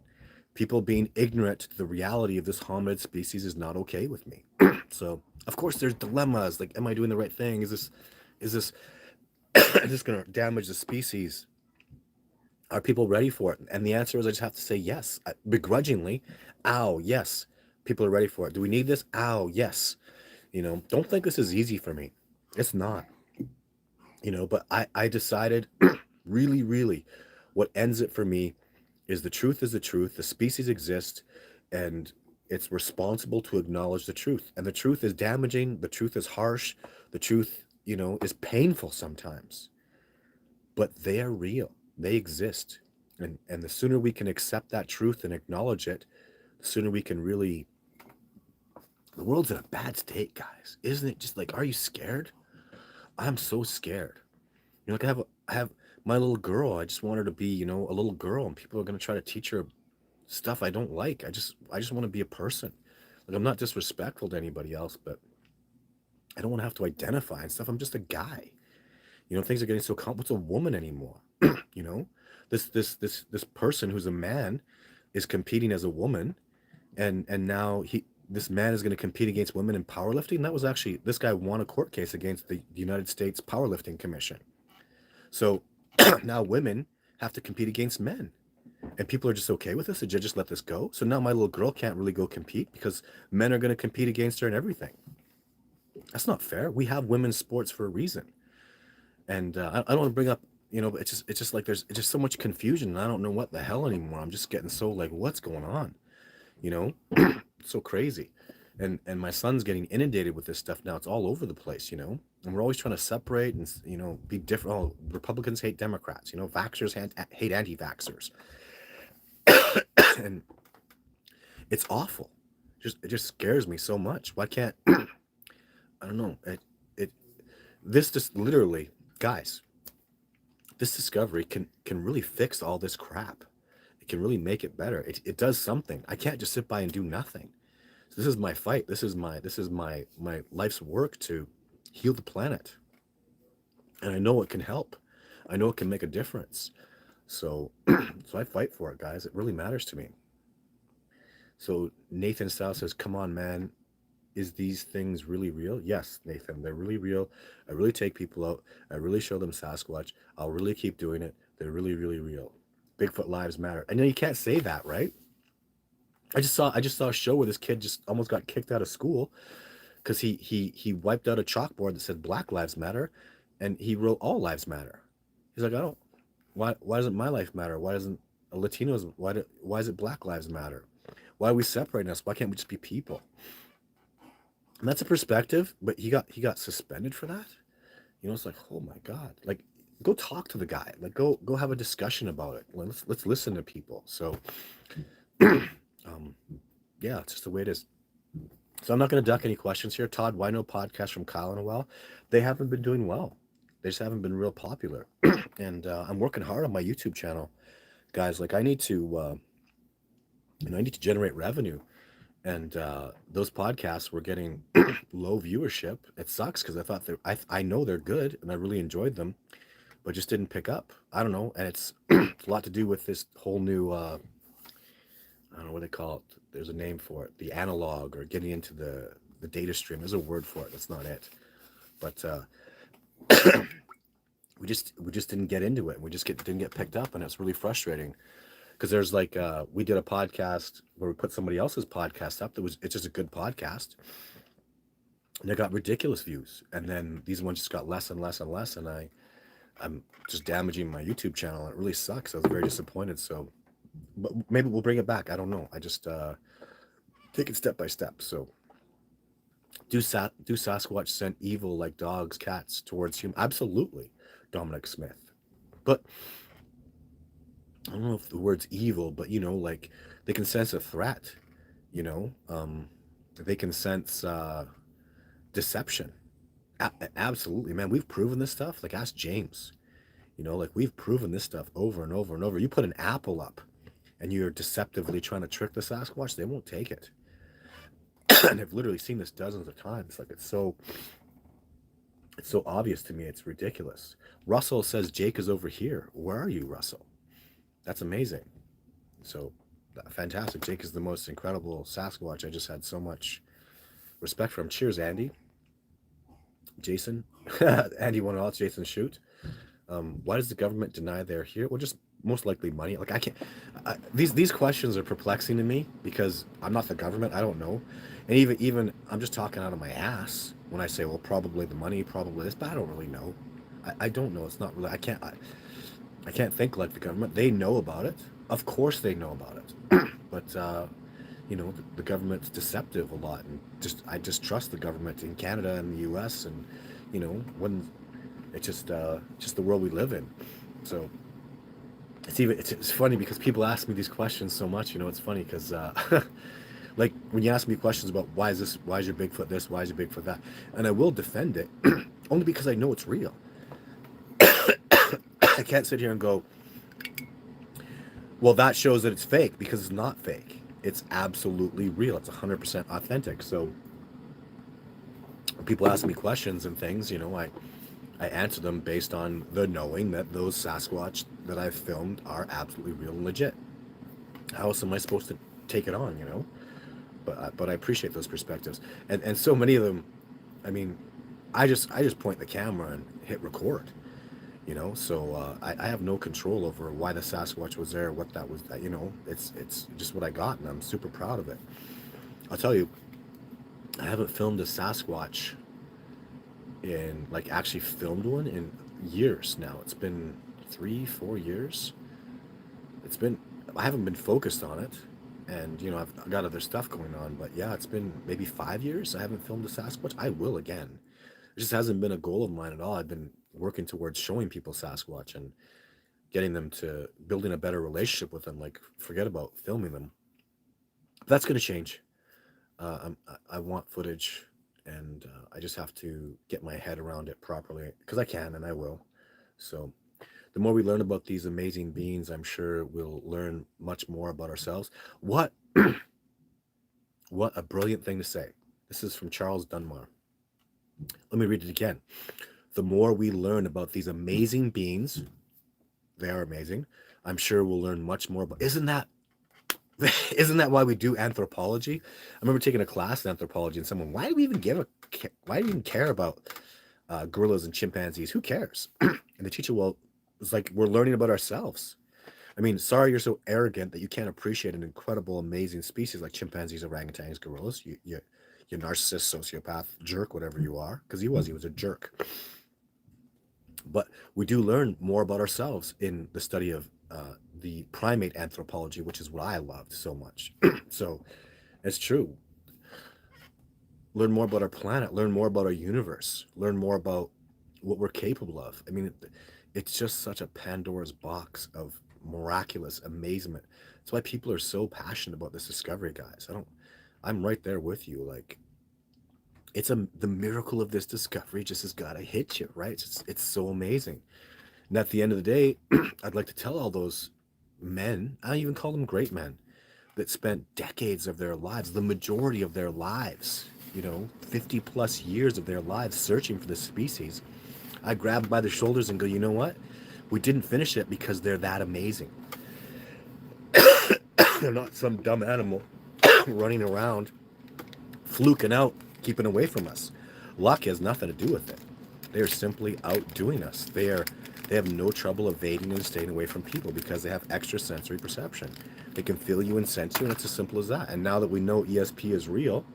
people being ignorant to the reality of this hominid species is not okay with me. So, of course, there's dilemmas. Like, am I doing the right thing? Is this going to damage the species? Are people ready for it? And the answer is I just have to say yes. Begrudgingly, yes. People are ready for it. Do we need this? Yes. Don't think this is easy for me. It's not. But I decided really, really what ends it for me is the truth is the truth. The species exist, and it's responsible to acknowledge the truth. And the truth is damaging. The truth is harsh. The truth, is painful sometimes. But they are real. They exist. And the sooner we can accept that truth and acknowledge it, the sooner we can really... The world's in a bad state, guys. Isn't it? Just like, are you scared? I'm so scared. Like I have my little girl. I just want her to be, a little girl, and people are going to try to teach her stuff I don't like. I just want to be a person. Like, I'm not disrespectful to anybody else, but I don't want to have to identify and stuff. I'm just a guy. Things are getting so what's a woman anymore? This person who's a man is competing as a woman, and now this man is going to compete against women in powerlifting. And that was actually, this guy won a court case against the United States Powerlifting Commission. So now women have to compete against men, and people are just okay with this. Did you just let this go? So now my little girl can't really go compete because men are going to compete against her and everything. That's not fair. We have women's sports for a reason. And I don't want to bring up, it's just like there's just so much confusion, and I don't know what the hell anymore. I'm just getting so like, what's going on? It's so crazy. And my son's getting inundated with this stuff now. It's all over the place, and we're always trying to separate and, be different. Oh, Republicans hate Democrats, vaxxers hate anti-vaxxers. And it's awful. It just scares me so much. Why can't, I don't know. This just literally, guys, this discovery can really fix all this crap. It can really make it better. It does something. I can't just sit by and do nothing. So This is my fight. This is my life's work to heal the planet, and I know it can help. I know it can make a difference. So, so I fight for it, guys. It really matters to me. So Nathan Style says, "Come on, man. Is these things really real?" Yes, Nathan, they're really real. I really take people out. I really show them Sasquatch. I'll really keep doing it. They're really, really real. Bigfoot lives matter. I know you can't say that, right? I just saw a show where this kid just almost got kicked out of school because he wiped out a chalkboard that said Black Lives Matter, and he wrote All Lives Matter. He's like, I don't. Why doesn't my life matter? Why doesn't a Latinos? Why is it Black Lives Matter? Why are we separating us? Why can't we just be people? And that's a perspective, but he got suspended for that. It's like, oh my god, like go talk to the guy, like go have a discussion about it. Let's listen to people. So, um, yeah, it's just the way it is. So I'm not going to duck any questions here, Todd. Why no podcast from Kyle in a while? They haven't been doing well. They just haven't been real popular, and I'm working hard on my YouTube channel, guys. Like I need to generate revenue, and those podcasts were getting low viewership. It sucks because I know they're good and I really enjoyed them, but just didn't pick up. I don't know, and it's a lot to do with this whole new I don't know what they call it. There's a name for it, the analog, or getting into the data stream. There's a word for it. That's not it, but we just didn't get into it. Didn't get picked up, and it's really frustrating because there's like we did a podcast where we put somebody else's podcast up. It's just a good podcast, and it got ridiculous views, and then these ones just got less and less and less, and I'm just damaging my YouTube channel, and it really sucks. I was very disappointed. So, but maybe we'll bring it back. I don't know. I just take it step by step. So, do Sasquatch send evil like dogs, cats towards human? Absolutely, Dominic Smith. But I don't know if the word's evil, but like they can sense a threat. You know, they can sense deception. Absolutely, man. We've proven this stuff. Like ask James. Like we've proven this stuff over and over and over. You put an apple up, and you're deceptively trying to trick the Sasquatch, they won't take it. And I've literally seen this dozens of times. Like it's so obvious to me. It's ridiculous. Russell says Jake is over here. Where are you, Russell? That's amazing. So fantastic. Jake is the most incredible Sasquatch. I just had so much respect for him. Cheers, Andy. Jason. Andy won all. Jason shoot. Why does the government deny they're here? Well, just most likely money. Like I can't. These questions are perplexing to me because I'm not the government. I don't know, and even I'm just talking out of my ass when I say, well, probably the money, probably this, but I don't really know. I don't know. It's not really. I can't think like the government. They know about it. Of course, they know about it. But the government's deceptive a lot, and I just trust the government in Canada and the U.S. and when it's just the world we live in. So it's funny because people ask me these questions so much. It's funny because like when you ask me questions about why is your Bigfoot this, why is your Bigfoot that, and I will defend it only because I know it's real. I can't sit here and go, well, that shows that it's fake, because it's not fake. It's absolutely real. It's 100% authentic. So when people ask me questions and things, I answer them based on the knowing that those Sasquatch that I've filmed are absolutely real and legit. How else am I supposed to take it on, But I appreciate those perspectives, and so many of them. I mean, I just point the camera and hit record, So I have no control over why the Sasquatch was there, what that was. It's just what I got, and I'm super proud of it. I'll tell you, I haven't filmed a Sasquatch in actually filmed one in years now. It's been 3-4 years. I haven't been focused on it, and I've got other stuff going on, but yeah, it's been maybe 5 years I haven't filmed a Sasquatch. I will again. It just hasn't been a goal of mine at all. I've been working towards showing people Sasquatch and getting them to building a better relationship with them. Like, forget about filming them. But that's going to change. I want footage, and I just have to get my head around it properly, because I can and I will. So the more we learn about these amazing beings, I'm sure we'll learn much more about ourselves. What What a brilliant thing to say. This is from Charles Dunmar. Let me read it again. The more we learn about these amazing beings, they are amazing. I'm sure we'll learn much more. But isn't that why we do anthropology? I remember taking a class in anthropology, and someone, why do we even care about gorillas and chimpanzees? Who cares? And the teacher, well, it's like we're learning about ourselves. I mean, sorry you're so arrogant that you can't appreciate an incredible, amazing species like chimpanzees, orangutans, gorillas. You narcissist, sociopath, jerk, whatever you are, because he was a jerk. But we do learn more about ourselves in the study of the primate anthropology, which is what I loved so much. So it's true. Learn more about our planet, learn more about our universe, learn more about what we're capable of. I mean, it's just such a Pandora's box of miraculous amazement. That's why people are so passionate about this discovery, guys. I'm right there with you. Like, the miracle of this discovery just has got to hit you, right? It's so amazing. And at the end of the day, I'd like to tell all those men, I even call them great men, that spent decades of their lives, the majority of their lives, 50 plus years of their lives searching for this species. I grab them by the shoulders and go, you know what? We didn't finish it because they're that amazing. They're not some dumb animal running around, fluking out, keeping away from us. Luck has nothing to do with it. They are simply outdoing us. They have no trouble evading and staying away from people because they have extrasensory perception. They can feel you and sense you, and it's as simple as that. And now that we know ESP is real,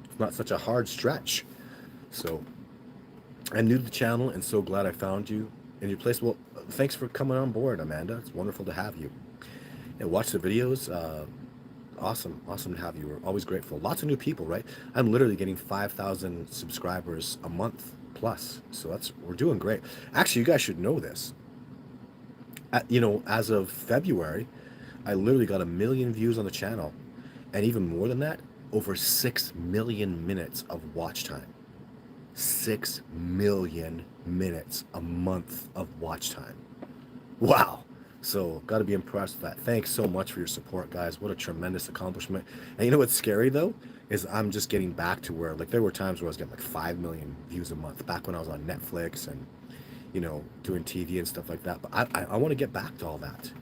it's not such a hard stretch. So I'm new to the channel and so glad I found you in your place. Well, thanks for coming on board, Amanda. It's wonderful to have you. And watch the videos. Awesome to have you. We're always grateful. Lots of new people, right? I'm literally getting 5,000 subscribers a month plus. So we're doing great. Actually, you guys should know this. As of February, I literally got 1 million views on the channel, and even more than that, over 6 million minutes of watch time. 6 million minutes a month of watch time. Wow. So got to be impressed with that. Thanks so much for your support, guys. What a tremendous accomplishment. And you know what's scary though is I'm just getting back to where, like, there were times where I was getting like 5 million views a month back when I was on Netflix and doing TV and stuff like that. But I want to get back to all that.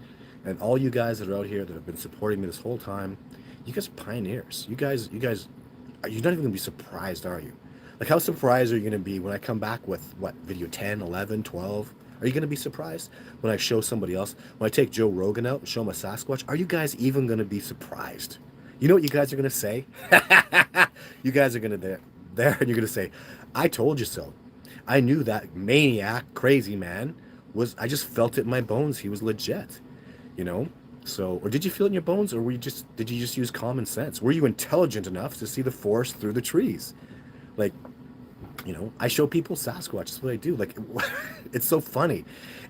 And all you guys that are out here that have been supporting me this whole time, you guys are pioneers. You guys, you're not even going to be surprised, are you? Like, how surprised are you going to be when I come back with, what, video 10, 11, 12? Are you going to be surprised when I show somebody else? When I take Joe Rogan out and show him a Sasquatch, are you guys even going to be surprised? You know what you guys are going to say? You guys are going to there and you're going to say, I told you so. I knew that maniac, crazy man I just felt it in my bones. He was legit, So, or did you feel it in your bones, or did you just use common sense? Were you intelligent enough to see the forest through the trees? Like, I show people Sasquatch. That's what I do. Like, it's so funny.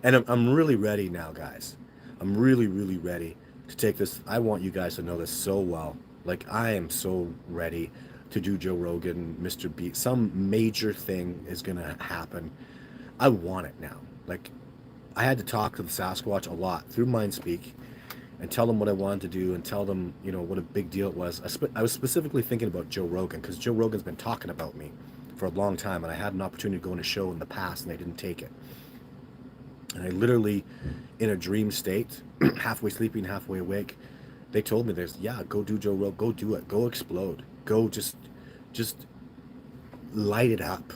And I'm really ready now, guys. I'm really, really ready to take this. I want you guys to know this so well. Like, I am so ready to do Joe Rogan, Mr. B. Some major thing is going to happen. I want it now. Like, I had to talk to the Sasquatch a lot through MindSpeak and tell them what I wanted to do and tell them, what a big deal it was. I was specifically thinking about Joe Rogan because Joe Rogan's been talking about me for a long time, and I had an opportunity to go on a show in the past and they didn't take it. And I literally, in a dream state, halfway sleeping, halfway awake, they told me go do Joe Rogan, go do it, go explode, go just light it up.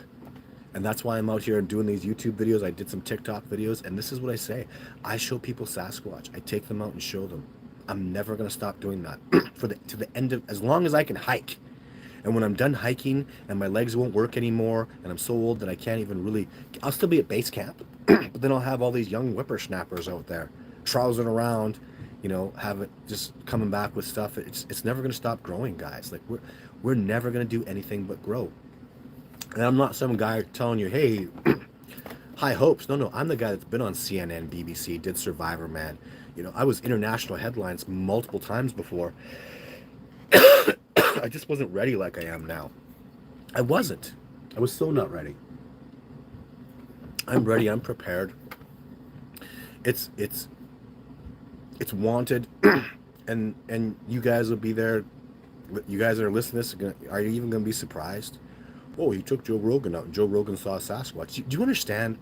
And that's why I'm out here and doing these YouTube videos. I did some TikTok videos, and this is what I say. I show people Sasquatch. I take them out and show them. I'm never going to stop doing that to the end of, as long as I can hike. And when I'm done hiking and my legs won't work anymore and I'm so old that I can't even really, I'll still be at base camp, but then I'll have all these young whippersnappers out there trousering around, have it just coming back with stuff. It's never going to stop growing, guys. Like, we're never going to do anything but grow. And I'm not some guy telling you, hey, high hopes. No, I'm the guy that's been on CNN, BBC, did Survivor, man. I was international headlines multiple times before. I just wasn't ready like I am now. I wasn't. I was so not ready. I'm ready. I'm prepared. It's wanted, and you guys will be there You guys that are listening to this, are you even going to be surprised? Oh, he took Joe Rogan out, and Joe Rogan saw a Sasquatch. Do you understand?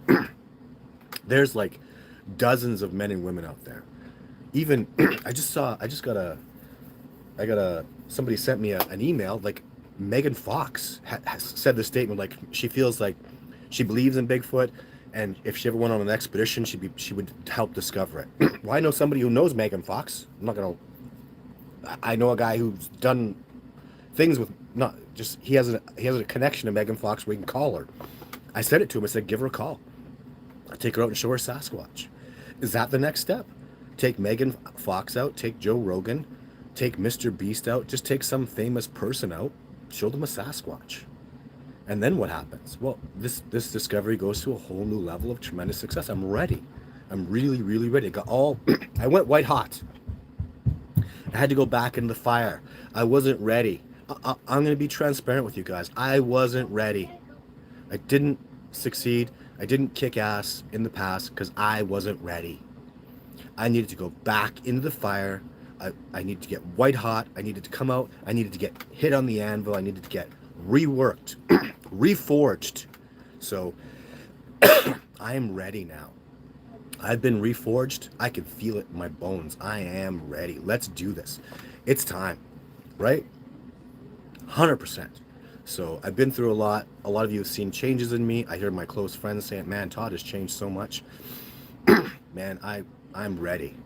There's like dozens of men and women out there. Even somebody sent me an email. Like Megan Fox has said this statement. Like she feels like she believes in Bigfoot, and if she ever went on an expedition, she would help discover it. Well, I know somebody who knows Megan Fox. I'm not gonna. I know a guy who's done things with not just he has a connection to Megan Fox where he can call her. I said it to him. I said, give her a call. I'll take her out and show her Sasquatch. Is that the next step? Take Megan Fox out, take Joe Rogan, take Mr. Beast out, just take some famous person out, show them a Sasquatch. And then what happens? Well, this discovery goes to a whole new level of tremendous success. I'm ready. I'm really, really ready. I went white hot. I had to go back in the fire. I wasn't ready. I'm going to be transparent with you guys. I wasn't ready. I didn't succeed. I didn't kick ass in the past because I wasn't ready. I needed to go back into the fire. I needed to get white hot. I needed to come out. I needed to get hit on the anvil. I needed to get reworked, reforged. So I am ready now. I've been reforged. I can feel it in my bones. I am ready. Let's do this. It's time, right? 100%. So I've been through a lot. A lot of you have seen changes in me. I hear my close friends saying, man, Todd has changed so much. Man, I'm ready.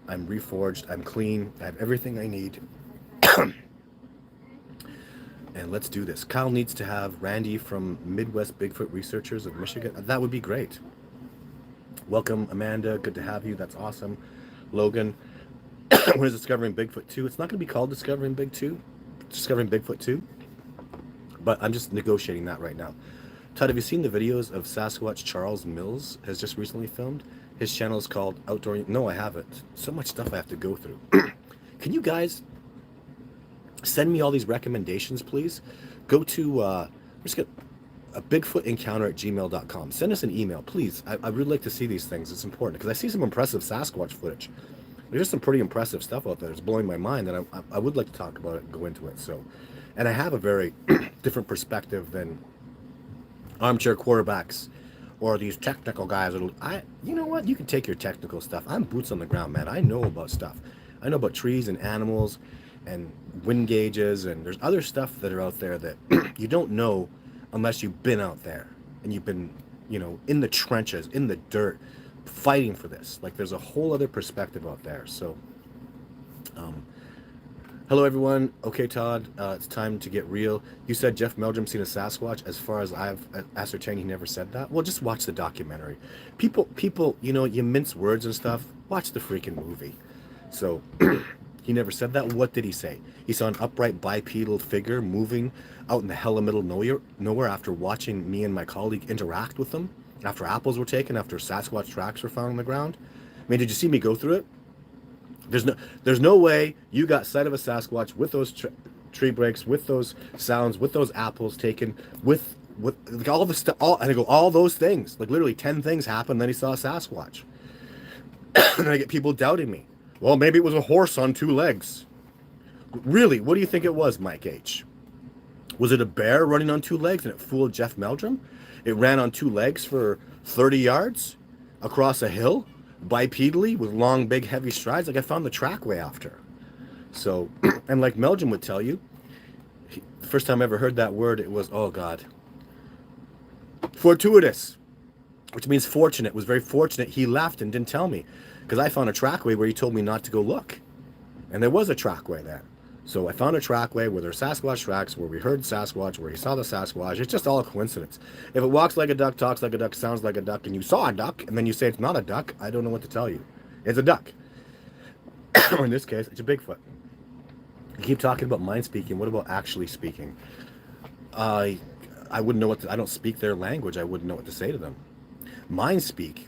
I'm reforged. I'm clean. I have everything I need. And let's do this. Kyle needs to have Randy from Midwest Bigfoot Researchers of Michigan. That would be great. Welcome, Amanda. Good to have you. That's awesome. Logan, when is Discovering Bigfoot 2? It's not going to be called Discovering Bigfoot 2. But I'm just negotiating that right now. Todd, have you seen the videos of Sasquatch Charles Mills has just recently filmed? His channel is called Outdoor... No, I haven't. So much stuff I have to go through. Can you guys send me all these recommendations, please? Go to... just get a bigfootencounter@gmail.com. Send us an email, please. I really like to see these things. It's important because I see some impressive Sasquatch footage. There's just some pretty impressive stuff out there. It's blowing my mind, and I would like to talk about it and go into it. So, and I have a very different perspective than armchair quarterbacks or these technical guys. You know what? You can take your technical stuff. I'm boots on the ground, man. I know about stuff. I know about trees and animals and wind gauges, and there's other stuff that are out there that you don't know unless you've been out there and you've been, in the trenches, in the dirt, fighting for this. Like, there's a whole other perspective out there. So, hello everyone. Okay, Todd, it's time to get real. You said Jeff Meldrum seen a Sasquatch. As far as I've ascertained, he never said that. Well, just watch the documentary. People, you mince words and stuff. Watch the freaking movie. So, he never said that. What did he say? He saw an upright bipedal figure moving out in the hella middle nowhere after watching me and my colleague interact with them, after apples were taken, after Sasquatch tracks were found on the ground. I mean, did you see me go through it? There's no way you got sight of a Sasquatch with those tree breaks, with those sounds, with those apples taken, with like all the stuff. And I go, all those things, like literally 10 things happened. Then he saw a Sasquatch, and I get people doubting me. Well, maybe it was a horse on 2 legs. Really, what do you think it was, Mike H? Was it a bear running on 2 legs and it fooled Jeff Meldrum? It ran on 2 legs for 30 yards across a hill, bipedally with long, big, heavy strides. Like, I found the trackway after. So, and like Meldrum would tell you, the first time I ever heard that word, it was, oh God, fortuitous, which means fortunate. It was very fortunate he left and didn't tell me, because I found a trackway where he told me not to go look. And there was a trackway there. So I found a trackway where there are Sasquatch tracks, where we heard Sasquatch, where he saw the Sasquatch. It's just all a coincidence. If it walks like a duck, talks like a duck, sounds like a duck, and you saw a duck, and then you say it's not a duck, I don't know what to tell you. It's a duck. Or in this case, it's a Bigfoot. You keep talking about mind speaking. What about actually speaking? I wouldn't know what I don't speak their language. I wouldn't know what to say to them. Mind speak.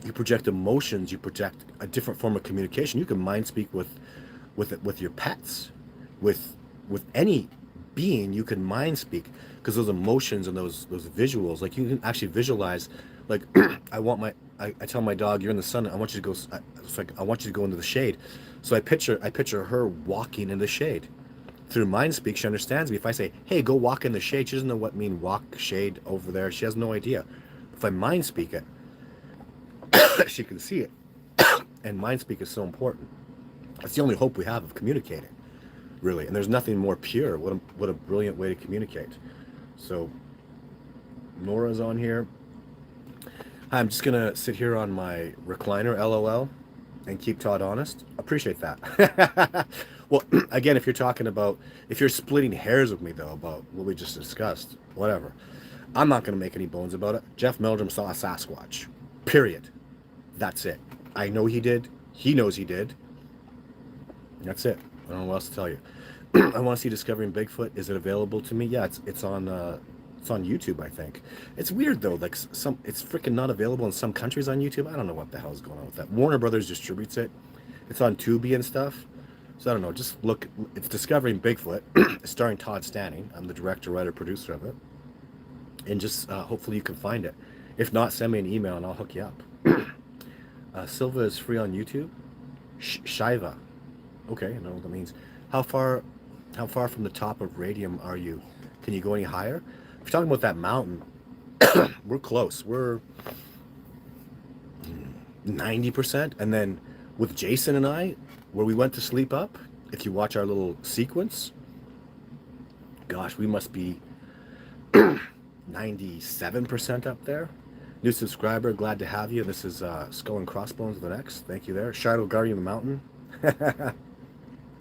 You project emotions. You project a different form of communication. You can mind speak with your pets, with any being. You can mind speak because those emotions and those visuals, like you can actually visualize. Like I tell my dog, you're in the sun. I want you to go. It's like I want you to go into the shade. So I picture her walking in the shade. through mind speak, she understands me. If I say, hey, go walk in the shade, she doesn't know what mean walk shade over there. She has no idea. If I mind speak it, she can see it. And mind speak is so important. That's the only hope we have of communicating, really. And there's nothing more pure. What a brilliant way to communicate. So Nora's on here. Hi, I'm just gonna sit here on my recliner, LOL, and keep Todd honest. Appreciate that. Well, again, if you're splitting hairs with me though about what we just discussed, whatever, I'm not gonna make any bones about it. Jeff Meldrum saw a Sasquatch. Period. That's it. I know he did. He knows he did. That's it. I don't know what else to tell you. I want to see Discovering Bigfoot. Is it available to me? Yeah, it's on YouTube, I think. It's weird though. Like it's freaking not available in some countries on YouTube. I don't know what the hell is going on with that. Warner Brothers distributes it. It's on Tubi and stuff. So I don't know. Just look. It's Discovering Bigfoot, starring Todd Stanning. I'm the director, writer, producer of it. And just hopefully you can find it. If not, send me an email and I'll hook you up. Silva is free on YouTube. Shiva. Okay, I know what that means. How far from the top of radium are you? Can you go any higher? If you're talking about that mountain, we're close. We're 90%. And then with Jason and I, where we went to sleep up, if you watch our little sequence, gosh, we must be 97% up there. New subscriber, glad to have you. This is Skull and Crossbones the next. Thank you there. Shadow Guardian of the Mountain.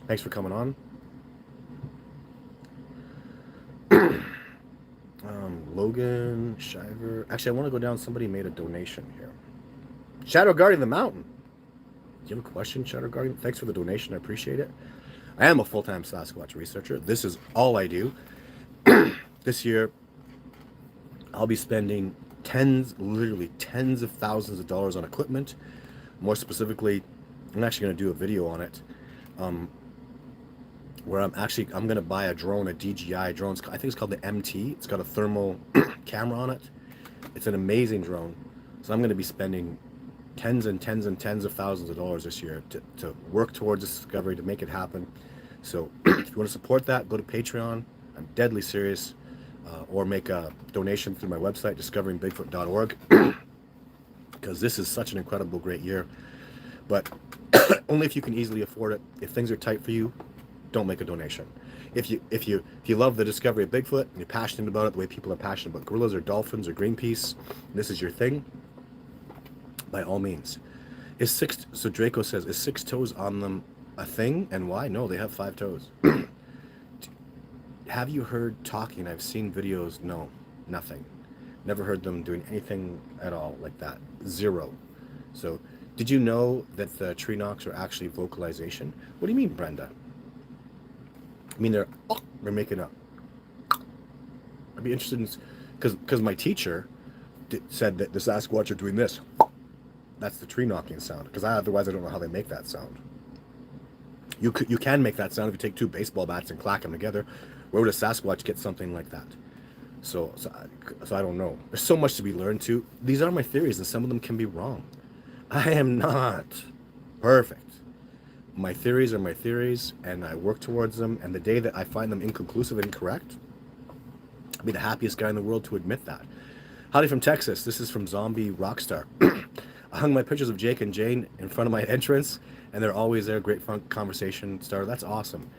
Thanks for coming on. Logan, Shiver. Actually, I want to go down. Somebody made a donation here. Shadow Guardian of the Mountain. Do you have a question, Shadow Guardian? Thanks for the donation. I appreciate it. I am a full-time Sasquatch researcher. This is all I do. This year, I'll be spending literally tens of thousands of dollars on equipment. More specifically, I'm actually going to do a video on it, where I'm going to buy a drone, a DJI drone. I think it's called the MT. It's got a thermal camera on it. It's an amazing drone. So I'm going to be spending tens and tens and tens of thousands of dollars this year to work towards this discovery, to make it happen. So if you want to support that, go to Patreon. I'm deadly serious. Or make a donation through my website, discoveringbigfoot.org, because this is such an incredible, great year. But only if you can easily afford it. If things are tight for you, don't make a donation. If you love the discovery of Bigfoot and you're passionate about it the way people are passionate about gorillas or dolphins or Greenpeace, and this is your thing, by all means. So Draco says, is 6 toes on them a thing, and why? No, they have 5 toes. Have you heard talking? I've seen videos. No, nothing. Never heard them doing anything at all like that. Zero. So, did you know that the tree knocks are actually vocalization? What do you mean, Brenda? I mean, they're making up. I'd be interested in, because my teacher said that the Sasquatch are doing this. That's the tree knocking sound. Because otherwise I don't know how they make that sound. You can make that sound if you take 2 baseball bats and clack them together. Where would a Sasquatch get something like that? So I don't know. There's so much to be learned too. These are my theories, and some of them can be wrong. I am not perfect. My theories are my theories, and I work towards them. And the day that I find them inconclusive and incorrect, I'll be the happiest guy in the world to admit that. Howdy from Texas. This is from Zombie Rockstar. I hung my pictures of Jake and Jane in front of my entrance, and they're always there. Great fun conversation starter. That's awesome.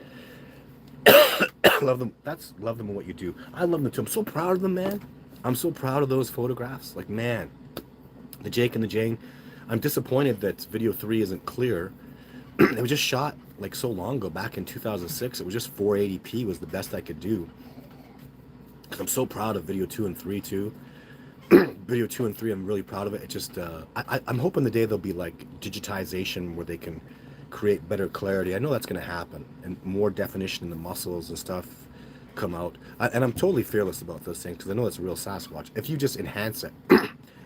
Love them. Love them and what you do. I love them too. I'm so proud of them, man. I'm so proud of those photographs. Like, man, the Jake and the Jane. I'm disappointed that video 3 isn't clear. It was just shot like so long ago, back in 2006. It was just 480p was the best I could do. I'm so proud of video 2 and 3 too. Video 2 and 3, I'm really proud of it. It just, I'm hoping the day there'll be like digitization where they can create better clarity. I know that's going to happen, and more definition in the muscles and stuff come out. And I'm totally fearless about those things because I know it's a real Sasquatch. If you just enhance it,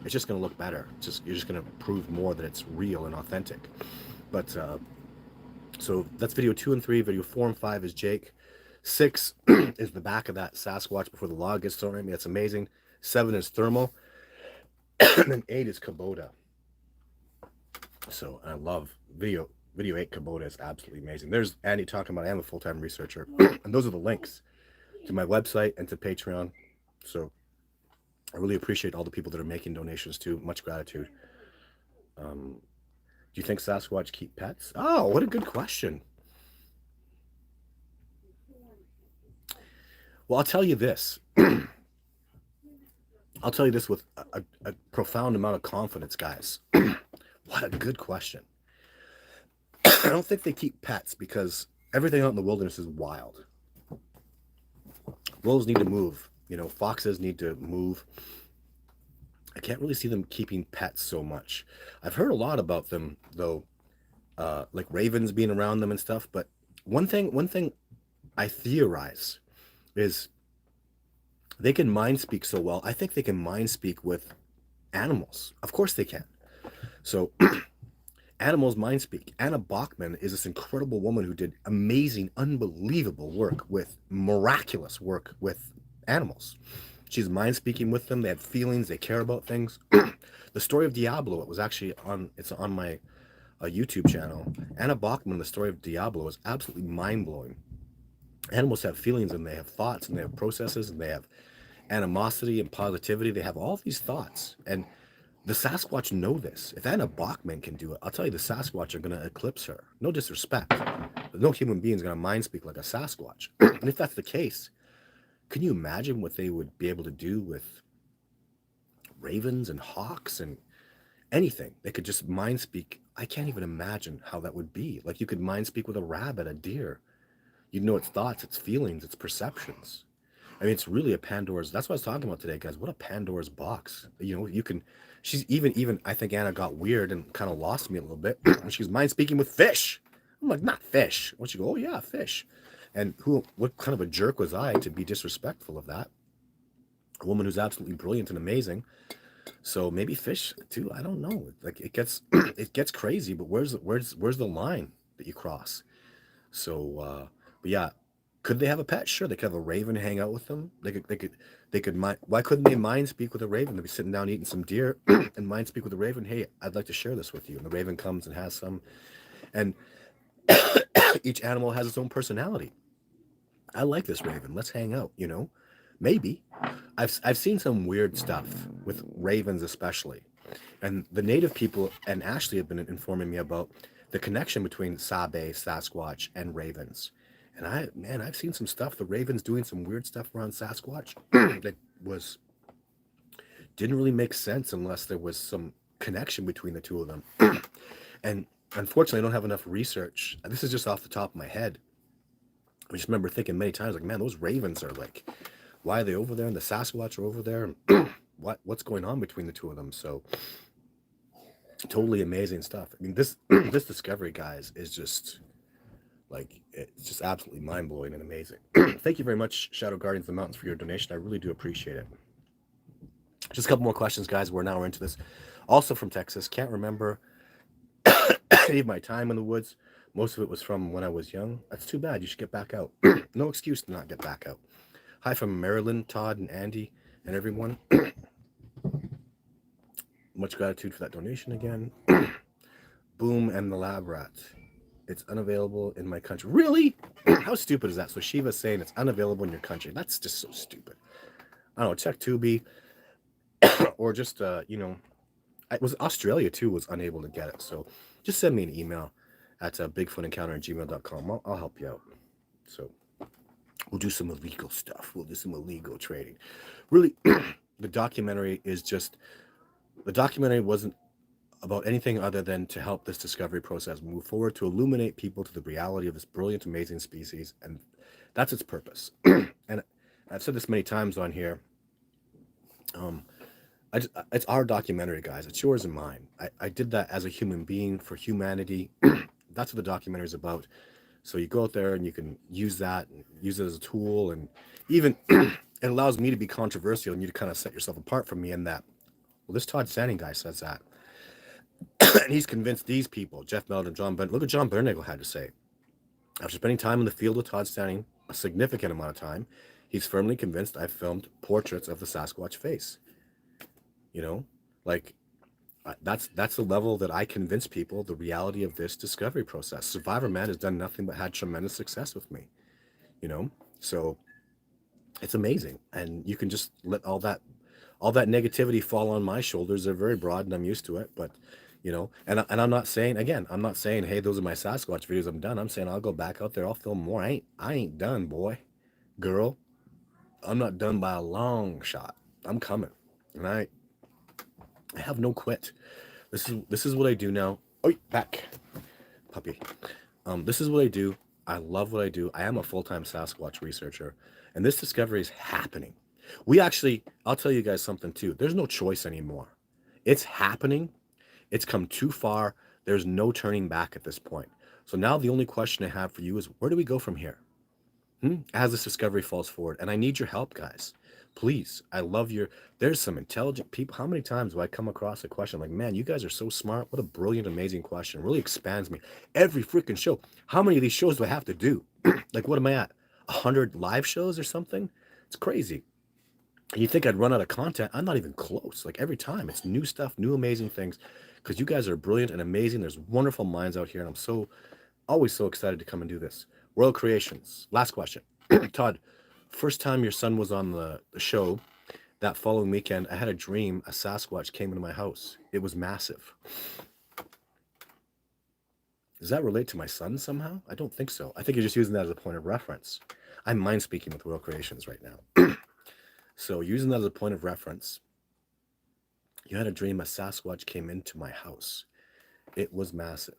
it's just going to look better. You're just going to prove more that it's real and authentic. But so that's video 2 and 3. Video 4 and 5 is Jake. 6 is the back of that Sasquatch before the log gets thrown at me. That's amazing. 7 is thermal. And then 8 is Kubota. So I love video Video 8 Kubota is absolutely amazing. There's Andy talking about I am a full-time researcher. And those are the links to my website and to Patreon. So I really appreciate all the people that are making donations too. Much gratitude. Do you think Sasquatch keep pets? Oh, what a good question. Well, I'll tell you this. I'll tell you this with a profound amount of confidence, guys. What a good question. I don't think they keep pets because everything out in the wilderness is wild. Wolves need to move. Foxes need to move. I can't really see them keeping pets so much. I've heard a lot about them though, like ravens being around them and stuff. But one thing I theorize is they can mind speak so well. I think they can mind speak with animals. Of course they can. So animals mind speak. Anna Bachman is this incredible woman who did amazing, unbelievable work with miraculous work with animals. She's mind speaking with them. They have feelings. They care about things. The story of Diablo, it was actually it's on my YouTube channel. Anna Bachman, the story of Diablo is absolutely mind blowing. Animals have feelings and they have thoughts and they have processes and they have animosity and positivity. They have all these thoughts. And the Sasquatch know this. If Anna Bachman can do it, I'll tell you the Sasquatch are going to eclipse her. No disrespect. But no human being is going to mind speak like a Sasquatch. And if that's the case, can you imagine what they would be able to do with ravens and hawks and anything? They could just mind speak. I can't even imagine how that would be. Like you could mind speak with a rabbit, a deer. You'd know its thoughts, its feelings, its perceptions. I mean, it's really a Pandora's. That's what I was talking about today, guys. What a Pandora's box. You can. She's even. I think Anna got weird and kind of lost me a little bit. She was mind speaking with fish. I'm like, not fish. Once you go, oh yeah, fish. And what kind of a jerk was I to be disrespectful of that? A woman who's absolutely brilliant and amazing. So maybe fish too. I don't know. Like it gets crazy. But where's the line that you cross? So, but yeah. Could they have a pet? Sure, they could have a raven hang out with them. They could mind. Why couldn't they mind speak with a raven? They'd be sitting down eating some deer and mind speak with a raven. Hey, I'd like to share this with you. And the raven comes and has some. And each animal has its own personality. I like this raven. Let's hang out. Maybe. I've seen some weird stuff with ravens, especially, and the native people and Ashley have been informing me about the connection between Sabe, Sasquatch, and ravens. And I've seen some stuff. The ravens doing some weird stuff around Sasquatch that didn't really make sense unless there was some connection between the two of them. And unfortunately, I don't have enough research. This is just off the top of my head. I just remember thinking many times, like, man, those ravens are like, why are they over there? And the Sasquatch are over there. What's going on between the two of them? So totally amazing stuff. I mean, this discovery, guys, is just like, it's just absolutely mind-blowing and amazing. Thank you very much, Shadow Guardians of the Mountains, for your donation. I really do appreciate it. Just a couple more questions, guys. We're now into this. Also from Texas. Can't remember any of my time in the woods. Most of it was from when I was young. That's too bad. You should get back out. No excuse to not get back out. Hi from Maryland, Todd and Andy and everyone. Much gratitude for that donation again. Boom and the lab rat. It's unavailable in my country. Really? How stupid is that? So Shiva's saying it's unavailable in your country. That's just so stupid. I don't know. Check Tubi. Or just, it was Australia too was unable to get it. So just send me an email at bigfootencounter@gmail.com. I'll help you out. So we'll do some illegal stuff. We'll do some illegal trading. Really, the documentary wasn't about anything other than to help this discovery process move forward, to illuminate people to the reality of this brilliant, amazing species. And that's its purpose. And I've said this many times on here. It's our documentary, guys. It's yours and mine. I did that as a human being for humanity. That's what the documentary is about. So you go out there and you can use that and use it as a tool. And even it allows me to be controversial and you to kind of set yourself apart from me in that, well, this Todd Standing guy says that. And he's convinced these people, Jeff Melton, John Bent. Look what John Bernagel had to say. After spending time in the field with Todd Standing, a significant amount of time, he's firmly convinced I've filmed portraits of the Sasquatch face. That's the level that I convince people the reality of this discovery process. Survivor Man has done nothing but had tremendous success with me, you know. So it's amazing, and you can just let all that negativity fall on my shoulders. They're very broad, and I'm used to it. But and I'm not saying, again, I'm not saying, hey, those are my Sasquatch videos, I'm done. I'm saying I'll go back out there, I'll film more. I ain't done, boy, girl. I'm not done by a long shot. I'm coming, and I have no quit. This is what I do now. Oh, back, puppy. This is what I do. I love what I do. I am a full-time Sasquatch researcher, and this discovery is happening. I'll tell you guys something too. There's no choice anymore. It's happening. It's come too far. There's no turning back at this point. So now the only question I have for you is, where do we go from here? As this discovery falls forward, and I need your help, guys. Please, I love there's some intelligent people. How many times do I come across a question like, man, you guys are so smart. What a brilliant, amazing question. It really expands me. Every freaking show. How many of these shows do I have to do? Like, what am I at? 100 live shows or something? It's crazy. And you think I'd run out of content? I'm not even close. Like, every time it's new stuff, new amazing things, because you guys are brilliant and amazing. There's wonderful minds out here, and I'm always so excited to come and do this. World Creations. Last question. Todd, first time your son was on the show, that following weekend, I had a dream a Sasquatch came into my house. It was massive. Does that relate to my son somehow? I don't think so. I think you're just using that as a point of reference. I'm mind speaking with World Creations right now. So using that as a point of reference, you had a dream a Sasquatch came into my house. It was massive.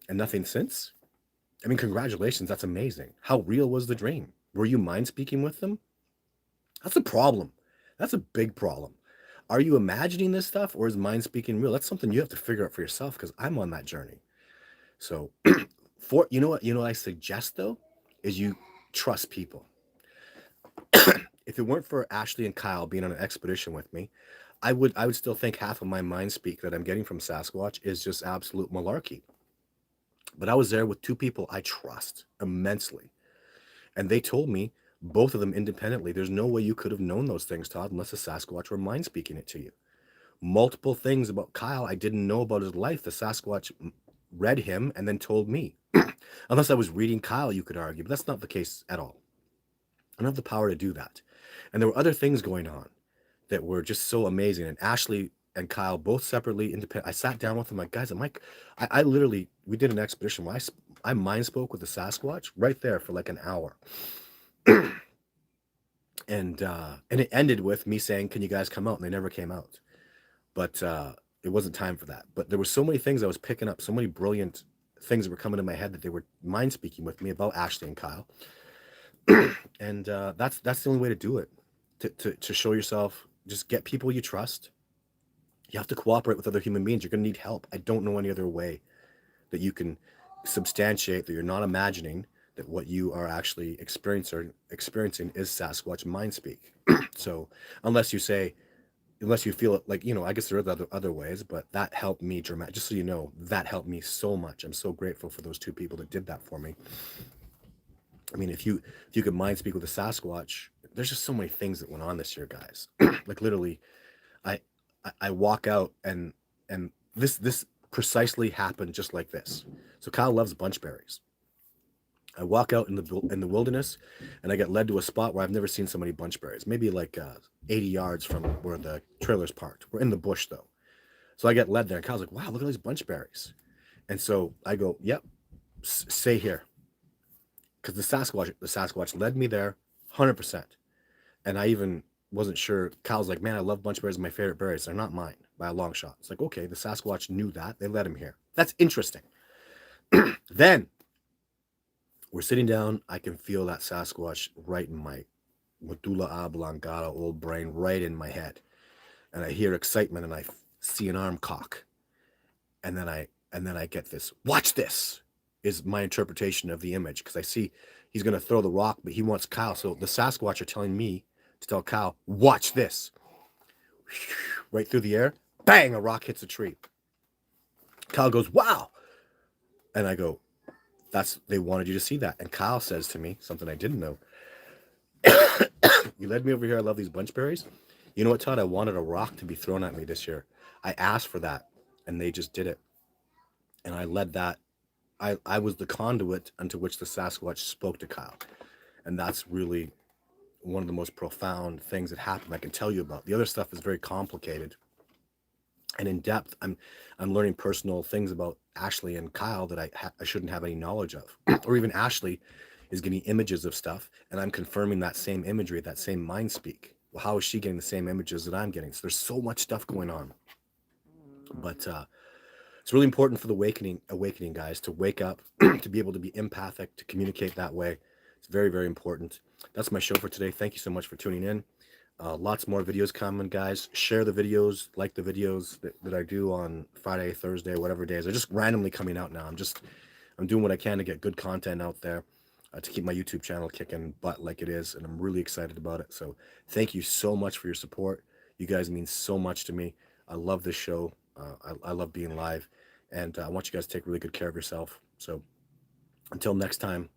And nothing since? I mean, congratulations. That's amazing. How real was the dream? Were you mind speaking with them? That's a problem. That's a big problem. Are you imagining this stuff, or is mind speaking real? That's something you have to figure out for yourself, because I'm on that journey. So you know what I suggest though, is you trust people. If it weren't for Ashley and Kyle being on an expedition with me, I would still think half of my mind speak that I'm getting from Sasquatch is just absolute malarkey. But I was there with two people I trust immensely. And they told me, both of them independently, there's no way you could have known those things, Todd, unless the Sasquatch were mind speaking it to you. Multiple things about Kyle I didn't know about his life. The Sasquatch read him and then told me. Unless I was reading Kyle, you could argue, but that's not the case at all. I don't have the power to do that. And there were other things going on that were just so amazing. And Ashley and Kyle, both separately, independent. I sat down with them like, guys, I literally, we did an expedition where I mind spoke with the Sasquatch right there for like an hour. And it ended with me saying, can you guys come out? And they never came out. But it wasn't time for that. But there were so many things I was picking up, so many brilliant things that were coming to my head that they were mind speaking with me about Ashley and Kyle. And that's the only way to do it. To show yourself, just get people you trust. You have to cooperate with other human beings. You're going to need help. I don't know any other way that you can substantiate that you're not imagining that what you are actually experiencing is Sasquatch mind speak. So unless you feel it, like, I guess there are other ways, but that helped me dramatically. Just so you know, that helped me so much. I'm so grateful for those two people that did that for me. I mean, if you could mind speak with a Sasquatch, there's just so many things that went on this year, guys. Like, literally, I walk out and this precisely happened just like this. So Kyle loves bunchberries. I walk out in the wilderness, and I get led to a spot where I've never seen so many bunchberries. Maybe like 80 yards from where the trailer's parked. We're in the bush though, so I get led there. And Kyle's like, "Wow, look at these bunchberries," and so I go, "Yep, stay here," because the Sasquatch led me there, 100%. And I even wasn't sure. Kyle's like, "Man, I love bunchberries. My favorite berries. They're not mine by a long shot." It's like, okay, the Sasquatch knew that. They led him here. That's interesting. Then we're sitting down. I can feel that Sasquatch right in my medulla oblongata, old brain, right in my head. And I hear excitement, and I see an arm cock. And then I get this. Watch this is my interpretation of the image, because I see he's going to throw the rock, but he wants Kyle. So the Sasquatch are telling me to tell Kyle, watch this. Right through the air, bang, a rock hits a tree. Kyle goes, wow. And I go, they wanted you to see that. And Kyle says to me something I didn't know. You led me over here. I love these bunchberries. You know what, Todd? I wanted a rock to be thrown at me this year. I asked for that, and they just did it. And I led that. I was the conduit unto which the Sasquatch spoke to Kyle. And that's really one of the most profound things that happened I can tell you about. The other stuff is very complicated and in depth. I'm learning personal things about Ashley and Kyle that I shouldn't have any knowledge of. Or even Ashley is getting images of stuff, and I'm confirming that same imagery, that same mind speak. Well, how is she getting the same images that I'm getting? So there's so much stuff going on. But it's really important for the awakening guys, to wake up, to be able to be empathic, to communicate that way. It's very, very important. That's my show for today. Thank you so much for tuning in. Lots more videos coming, guys. Share the videos, like the videos that I do on Friday, Thursday, whatever days. They're just randomly coming out now. I'm doing what I can to get good content out there, to keep my YouTube channel kicking butt like it is, and I'm really excited about it. So thank you so much for your support. You guys mean so much to me. I love this show. I love being live, and I want you guys to take really good care of yourself. So until next time,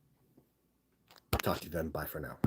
talk to you then. Bye for now.